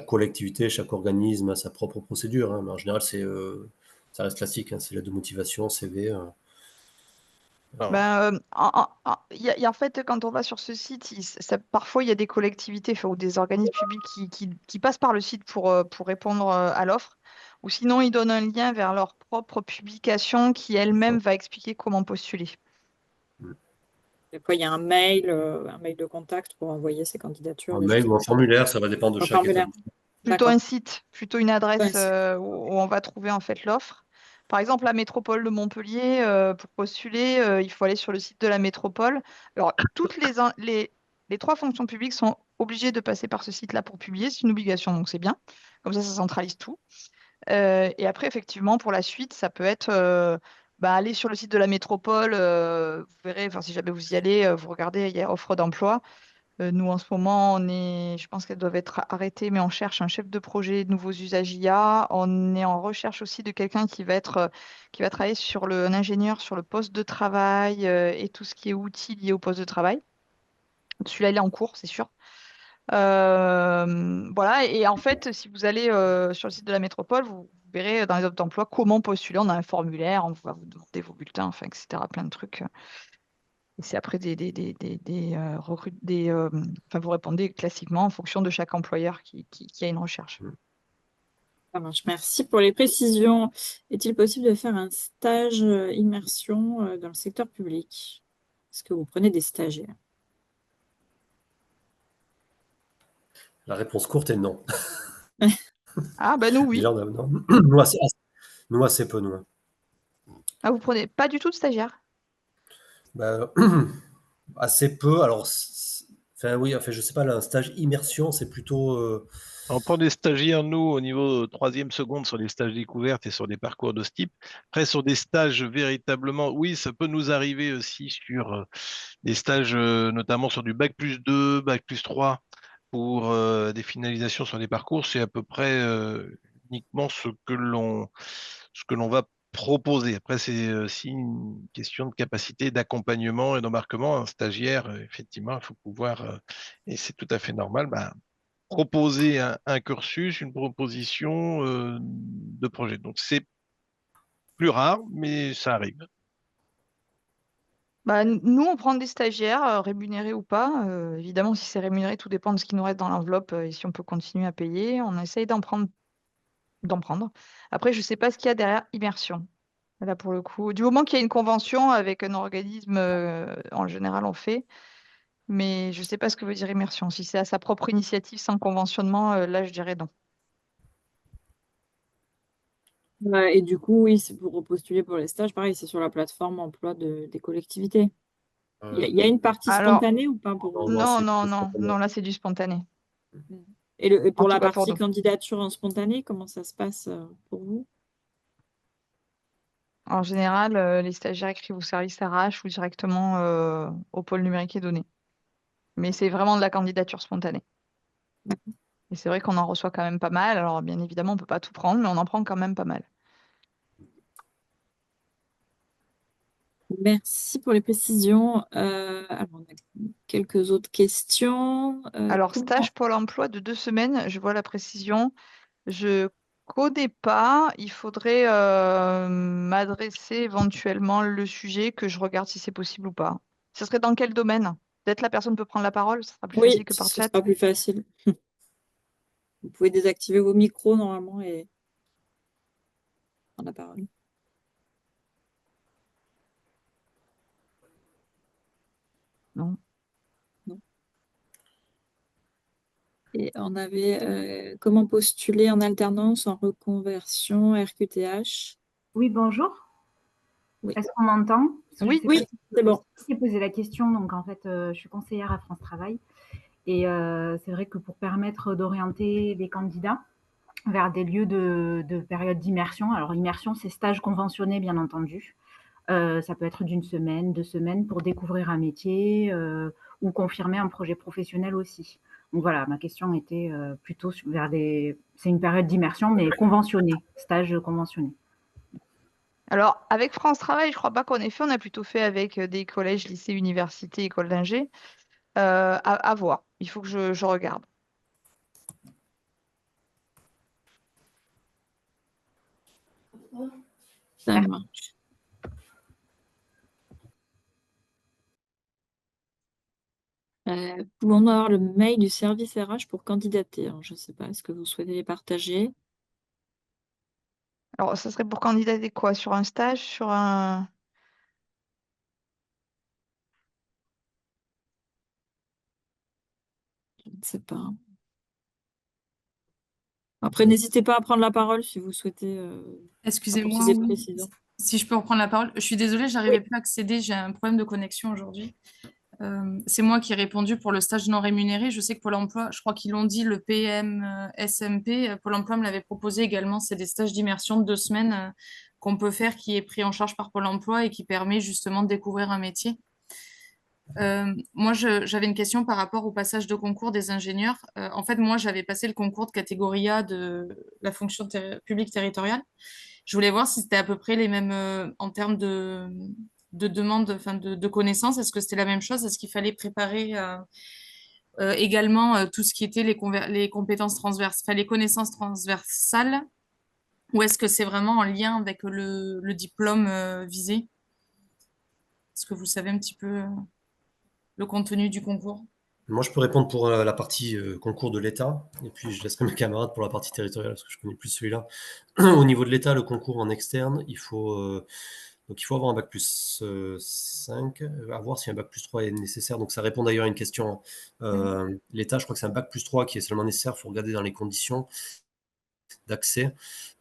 collectivité, chaque organisme a sa propre procédure. Mais en général, ça reste classique. C'est l'aide de motivation, CV. Ben, en fait, quand on va sur ce site, parfois il y a des collectivités ou des organismes publics qui passent par le site pour répondre à l'offre, ou sinon ils donnent un lien vers leur propre publication qui elle-même va expliquer comment postuler. Des fois, il y a un mail de contact pour envoyer ses candidatures, Un des mail choses ou un comme ça. formulaire, ça va dépendre de Un chaque formulaire. établissement. Plutôt D'accord. un site, plutôt une adresse Ouais, où on va trouver en fait l'offre. Par exemple, la métropole de Montpellier, pour postuler, il faut aller sur le site de la métropole. Alors, les trois fonctions publiques sont obligées de passer par ce site-là pour publier. C'est une obligation, donc c'est bien. Comme ça centralise tout. Et après, effectivement, pour la suite, ça peut être aller sur le site de la métropole. Vous verrez, enfin, si jamais vous y allez, vous regardez, il y a offre d'emploi. Nous, en ce moment, je pense qu'elles doivent être arrêtées, mais on cherche un chef de projet de nouveaux usages IA. On est en recherche aussi de quelqu'un qui va travailler un ingénieur sur le poste de travail et tout ce qui est outils liés au poste de travail. Celui-là, il est en cours, c'est sûr. Voilà, et en fait, si vous allez sur le site de la métropole, vous verrez dans les offres d'emploi comment postuler. On a un formulaire, on va vous demander vos bulletins, enfin, etc. Plein de trucs. Et c'est après enfin, vous répondez classiquement en fonction de chaque employeur qui a une recherche. ça marche. Merci pour les précisions. Est-il possible de faire un stage immersion dans le secteur public? Est-ce que vous prenez des stagiaires? La réponse courte est non. Ah, bah nous, oui. Déjà, non. Nous, assez peu, nous. Ah, vous prenez pas du tout de stagiaire? Bah, assez peu. Alors, enfin, oui, enfin, je sais pas, là, un stage immersion, c'est plutôt. On prend des stagiaires, nous, au niveau troisième, seconde, sur les stages découvertes et sur des parcours de ce type. Après, sur des stages véritablement, oui, ça peut nous arriver aussi sur des stages, notamment sur du bac+2, bac+3, pour des finalisations sur des parcours. C'est à peu près uniquement ce que l'on va proposer. Après, c'est aussi une question de capacité d'accompagnement et d'embarquement. Un stagiaire, effectivement, il faut pouvoir, et c'est tout à fait normal, proposer un cursus, une proposition de projet. Donc c'est plus rare, mais ça arrive. Bah, nous, on prend des stagiaires, rémunérés ou pas. Évidemment, si c'est rémunéré, tout dépend de ce qui nous reste dans l'enveloppe et si on peut continuer à payer. On essaye d'en prendre. Après, je ne sais pas ce qu'il y a derrière immersion. Là, pour le coup, du moment qu'il y a une convention avec un organisme, en général, on fait. Mais je ne sais pas ce que veut dire immersion. Si c'est à sa propre initiative, sans conventionnement, là, je dirais non. Et du coup, oui, c'est pour postuler pour les stages. Pareil, c'est sur la plateforme emploi des collectivités. Il y a une partie Alors, spontanée ou pas pour vous? Non, non, c'est non, plutôt non, spontané. non, là, c'est du spontané. Et En pour tout la cas pour partie nous. candidature en spontané, comment ça se passe pour vous? En général, les stagiaires écrivent au service RH ou directement au pôle numérique et données. Mais c'est vraiment de la candidature spontanée. Et c'est vrai qu'on en reçoit quand même pas mal. Alors, bien évidemment, on ne peut pas tout prendre, mais on en prend quand même pas mal. Merci pour les précisions. Alors, on a quelques autres questions. Alors, stage Pôle emploi de 2 semaines, je vois la précision. Je connais pas. Il faudrait m'adresser éventuellement le sujet, que je regarde si c'est possible ou pas. Ce serait dans quel domaine? Peut-être la personne peut prendre la parole, ce sera plus Oui, facile que par ce chat. sera plus facile. Vous pouvez désactiver vos micros normalement et prendre la parole. Non. Non. Et on avait comment postuler en alternance, en reconversion, RQTH? Oui, bonjour. Oui. Est-ce qu'on m'entend? Parce que je Oui. sais Oui, pas c'est bon. qui s'est posé la question. Donc, en fait, je suis conseillère à France Travail. Et c'est vrai que pour permettre d'orienter les candidats vers des lieux de période d'immersion, alors immersion, c'est stage conventionné, bien entendu. Ça peut être d'une semaine, 2 semaines pour découvrir un métier ou confirmer un projet professionnel aussi. Donc voilà, ma question était plutôt vers c'est une période d'immersion, mais conventionnée, stage conventionné. Alors, avec France Travail, je crois pas qu'on ait fait. On a plutôt fait avec des collèges, lycées, universités, écoles d'ingé. À voir. Il faut que je regarde. Ça marche. Pouvons-nous avoir le mail du service RH pour candidater? Alors, je ne sais pas, est-ce que vous souhaitez les partager? Alors, ça serait pour candidater quoi? Sur un stage, sur un... Je ne sais pas. Après, n'hésitez pas à prendre la parole si vous souhaitez Excusez-moi, apporter des oui. précisions. Si je peux reprendre la parole. Je suis désolée, Oui. j'arrivais plus à accéder. J'ai un problème de connexion aujourd'hui. C'est moi qui ai répondu pour le stage non rémunéré. Je sais que Pôle emploi, je crois qu'ils l'ont dit, le PM SMP, Pôle emploi me l'avait proposé également. C'est des stages d'immersion de 2 semaines qu'on peut faire, qui est pris en charge par Pôle emploi et qui permet justement de découvrir un métier. Moi, j'avais une question par rapport au passage de concours des ingénieurs. En fait, moi, j'avais passé le concours de catégorie A de la fonction publique territoriale. Je voulais voir si c'était à peu près les mêmes en termes de demande, enfin de connaissances. Est-ce que c'était la même chose? Est-ce qu'il fallait préparer également tout ce qui était les compétences transverses, enfin les connaissances transversales, ou est-ce que c'est vraiment en lien avec le diplôme visé? Est-ce que vous savez un petit peu le contenu du concours? Moi, je peux répondre pour la partie concours de l'État, et puis je laisserai mes camarades pour la partie territoriale, parce que je connais plus celui-là. Au niveau de l'État, le concours en externe, donc il faut avoir un bac plus 5, à voir si un bac plus 3 est nécessaire. Donc ça répond d'ailleurs à une question. L'État, je crois que c'est un bac plus 3 qui est seulement nécessaire. Il faut regarder dans les conditions d'accès.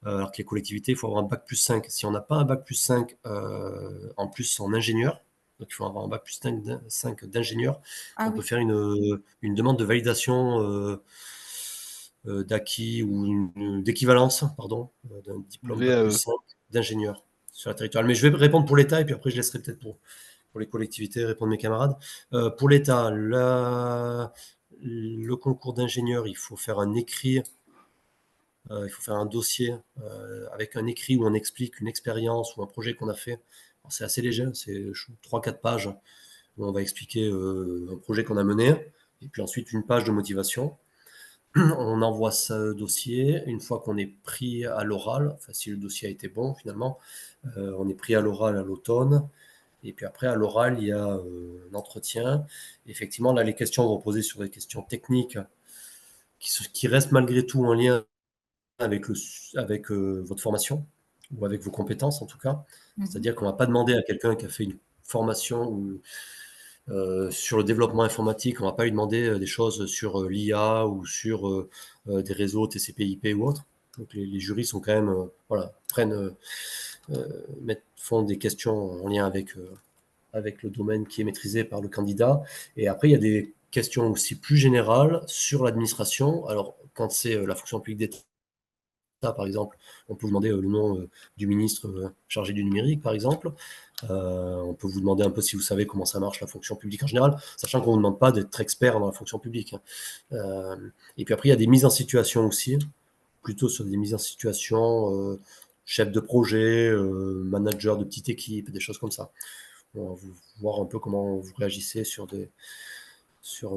Alors que les collectivités, il faut avoir un bac plus 5. Si on n'a pas un bac plus 5 en plus en ingénieur, donc il faut avoir un bac plus 5 d'ingénieur, Ah on oui. peut faire une demande de validation d'acquis ou d'équivalence, pardon, d'un diplôme bac plus VAE. 5 d'ingénieur sur la territoire. Mais je vais répondre pour l'État et puis après je laisserai peut-être pour les collectivités répondre mes camarades. Pour l'État, le concours d'ingénieur, il faut faire un écrit, il faut faire un dossier avec un écrit où on explique une expérience ou un projet qu'on a fait. C'est assez léger, c'est 3-4 pages où on va expliquer un projet qu'on a mené et puis ensuite une page de motivation. On envoie ce dossier. Une fois qu'on est pris à l'oral, enfin, si le dossier a été bon finalement, on est pris à l'oral à l'automne. Et puis après, à l'oral, il y a un entretien. Effectivement, là, les questions vont poser sur des questions techniques qui restent malgré tout en lien avec votre formation ou avec vos compétences en tout cas. C'est-à-dire qu'on ne va pas demander à quelqu'un qui a fait une formation sur le développement informatique, on ne va pas lui demander des choses sur l'IA ou sur des réseaux TCP/IP ou autres. Donc les jurys sont quand même, voilà, font des questions en lien avec le domaine qui est maîtrisé par le candidat. Et après, il y a des questions aussi plus générales sur l'administration. Alors, quand c'est la fonction publique d'État, par exemple, on peut vous demander le nom du ministre chargé du numérique, par exemple. On peut vous demander un peu si vous savez comment ça marche la fonction publique en général, sachant qu'on ne vous demande pas d'être expert dans la fonction publique. Et puis après, il y a des mises en situation aussi, plutôt sur des mises en situation, chef de projet, manager de petite équipe, des choses comme ça. On va voir un peu comment vous réagissez sur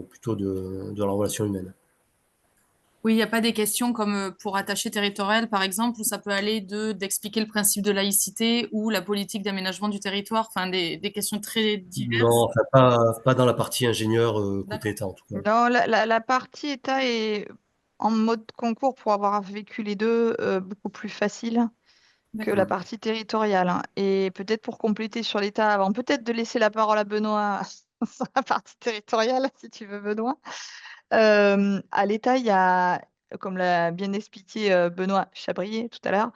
plutôt de la relation humaine. Oui, il n'y a pas des questions comme pour attaché territorial, par exemple, où ça peut aller d'expliquer le principe de laïcité ou la politique d'aménagement du territoire, enfin des questions très diverses. Non, enfin, pas dans la partie ingénieur côté État en tout cas. Non, la partie État est en mode concours pour avoir vécu les deux beaucoup plus facile que la D'accord. partie territoriale, hein. Et peut-être pour compléter sur l'État, avant peut-être de laisser la parole à Benoît sur la partie territoriale, si tu veux, Benoît. À l'État, il y a, comme l'a bien expliqué Benoît Chabrier tout à l'heure,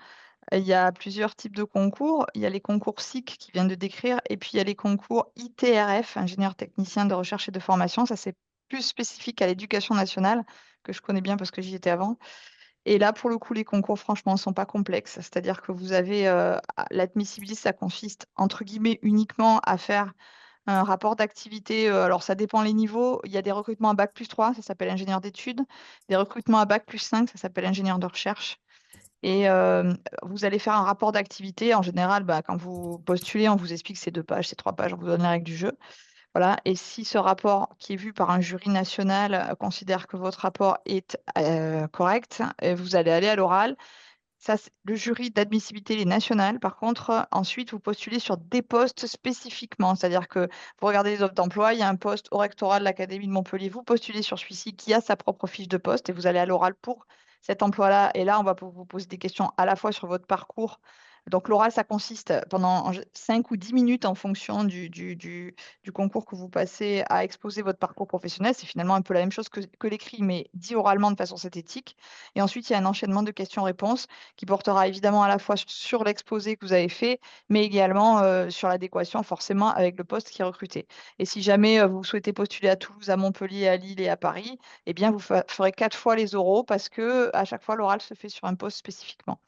il y a plusieurs types de concours. Il y a les concours SIC qui vient de décrire, et puis il y a les concours ITRF, ingénieur technicien de recherche et de formation. Ça, c'est plus spécifique à l'éducation nationale, que je connais bien parce que j'y étais avant. Et là, pour le coup, les concours, franchement, ne sont pas complexes. C'est-à-dire que vous avez l'admissibilité, ça consiste, entre guillemets, uniquement à faire un rapport d'activité. Alors, ça dépend les niveaux. Il y a des recrutements à bac plus 3, ça s'appelle ingénieur d'études. Des recrutements à bac plus 5, ça s'appelle ingénieur de recherche. Et vous allez faire un rapport d'activité. En général, bah, quand vous postulez, on vous explique ces 2 pages, ces 3 pages, on vous donne les règles du jeu. Voilà. Et si ce rapport qui est vu par un jury national considère que votre rapport est correct, vous allez aller à l'oral. Ça, c'est le jury d'admissibilité il est national. Par contre, ensuite, vous postulez sur des postes spécifiquement. C'est-à-dire que vous regardez les offres d'emploi, il y a un poste au rectorat de l'Académie de Montpellier. Vous postulez sur celui-ci qui a sa propre fiche de poste et vous allez à l'oral pour cet emploi-là. Et là, on va vous poser des questions à la fois sur votre parcours. Donc, l'oral, ça consiste pendant 5 ou 10 minutes en fonction du concours que vous passez à exposer votre parcours professionnel. C'est finalement un peu la même chose que l'écrit, mais dit oralement de façon synthétique. Et ensuite, il y a un enchaînement de questions-réponses qui portera évidemment à la fois sur l'exposé que vous avez fait, mais également sur l'adéquation forcément avec le poste qui est recruté. Et si jamais vous souhaitez postuler à Toulouse, à Montpellier, à Lille et à Paris, eh bien, vous ferez 4 fois les oraux parce que à chaque fois, l'oral se fait sur un poste spécifiquement.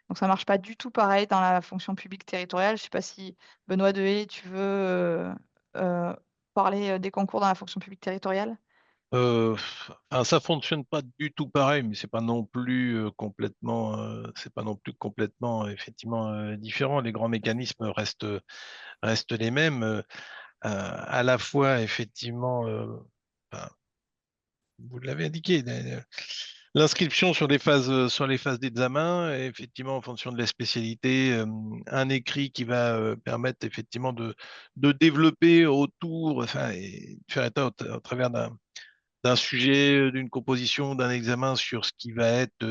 Donc, ça ne marche pas du tout pareil dans la fonction publique territoriale. Je ne sais pas si Benoît Dehé, tu veux parler des concours dans la fonction publique territoriale? Enfin, ça fonctionne pas du tout pareil, mais c'est pas non plus c'est pas non plus complètement effectivement différent. Les grands mécanismes restent les mêmes. À la fois effectivement, enfin, vous l'avez indiqué, l'inscription sur les phases d'examen, et effectivement en fonction de la spécialité, un écrit qui va permettre effectivement de développer autour, enfin, et de faire état au travers d'un sujet, d'une composition, d'un examen sur ce qui va être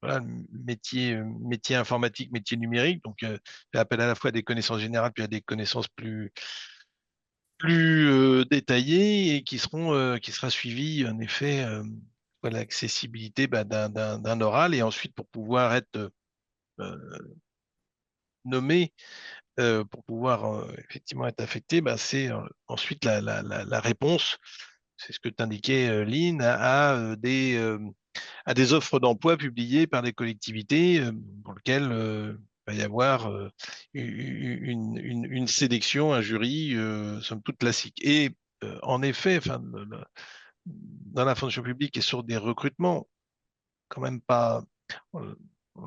voilà, le métier informatique, métier numérique. Donc, fait appel à la fois à des connaissances générales puis à des connaissances plus détaillées et qui sera suivi en effet voilà, l'accessibilité d'un oral et ensuite pour pouvoir être nommé, pour pouvoir effectivement être affecté, c'est ensuite la réponse. C'est ce que t'indiquais, Lynn, à des offres d'emploi publiées par des collectivités pour lesquelles il va y avoir une sélection, un jury, somme toute classique. Et en effet, enfin, dans la fonction publique et sur des recrutements, quand même pas, on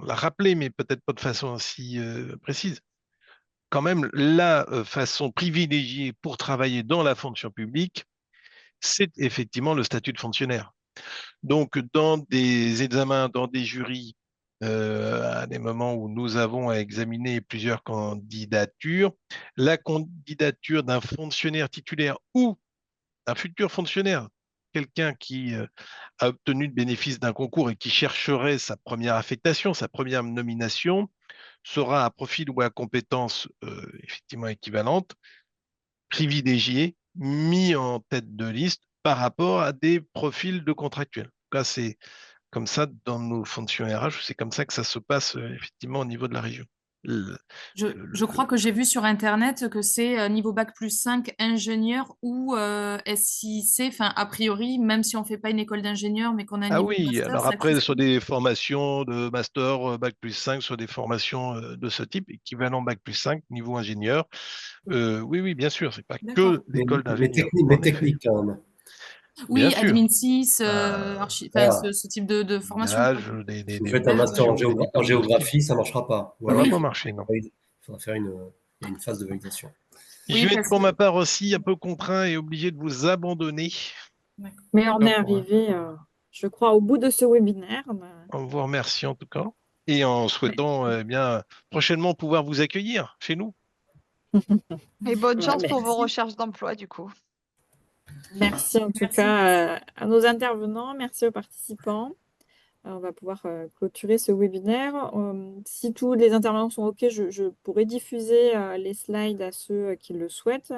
l'a rappelé, mais peut-être pas de façon aussi précise. Quand même, la façon privilégiée pour travailler dans la fonction publique, c'est effectivement le statut de fonctionnaire. Donc, dans des examens, dans des jurys, à des moments où nous avons à examiner plusieurs candidatures, la candidature d'un fonctionnaire titulaire ou d'un futur fonctionnaire, quelqu'un qui a obtenu le bénéfice d'un concours et qui chercherait sa première affectation, sa première nomination, sera à profil ou à compétence effectivement équivalente, privilégié, mis en tête de liste par rapport à des profils de contractuels. En tout cas, c'est comme ça dans nos fonctions RH, c'est comme ça que ça se passe effectivement au niveau de la région. Le- Je crois que j'ai vu sur Internet que c'est niveau bac+5 ingénieur ou SIC, enfin a priori, même si on ne fait pas une école d'ingénieur, mais qu'on a un Ah niveau oui, master, alors c'est après, sur accessible. des formations de master, bac+5, sur des formations de ce type, équivalent bac+5, niveau ingénieur, oui, oui, bien sûr, c'est pas D'accord. que l'école d'ingénieur, Mais en effet. technique quand même. Bien Oui, sûr. admin 6, Euh, enfin, Voilà. ce type de formation, quoi. L'âge, Si vous des faites un master formations, des en diplômes de ce type. géographie, ça ne marchera pas. Ou Ça va alors, Oui, pas marcher, non. il faudra faire il y a une phase de validation. Je oui, vais être parce pour que... ma part aussi un peu contraint et obligé de vous abandonner. D'accord. Mais on Pas est pour un- arrivé, je crois, au bout de ce webinaire. En vous remerciant en tout cas et en souhaitant eh bien prochainement pouvoir vous accueillir chez nous. Et bonne Voilà, chance pour vos Merci. recherches d'emploi, du coup. merci en tout Merci. cas à nos intervenants, merci aux participants. On va pouvoir clôturer ce webinaire. Si tous les intervenants sont OK, je pourrais diffuser les slides à ceux qui le souhaitent.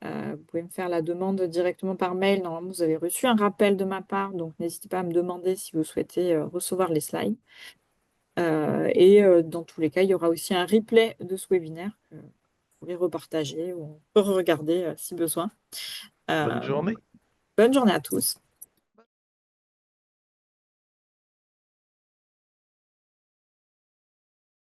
Vous pouvez me faire la demande directement par mail. Normalement, vous avez reçu un rappel de ma part, donc n'hésitez pas à me demander si vous souhaitez recevoir les slides. Dans tous les cas, il y aura aussi un replay de ce webinaire que vous pourrez repartager ou regarder si besoin. Bonne Euh, journée. Bonne journée à tous.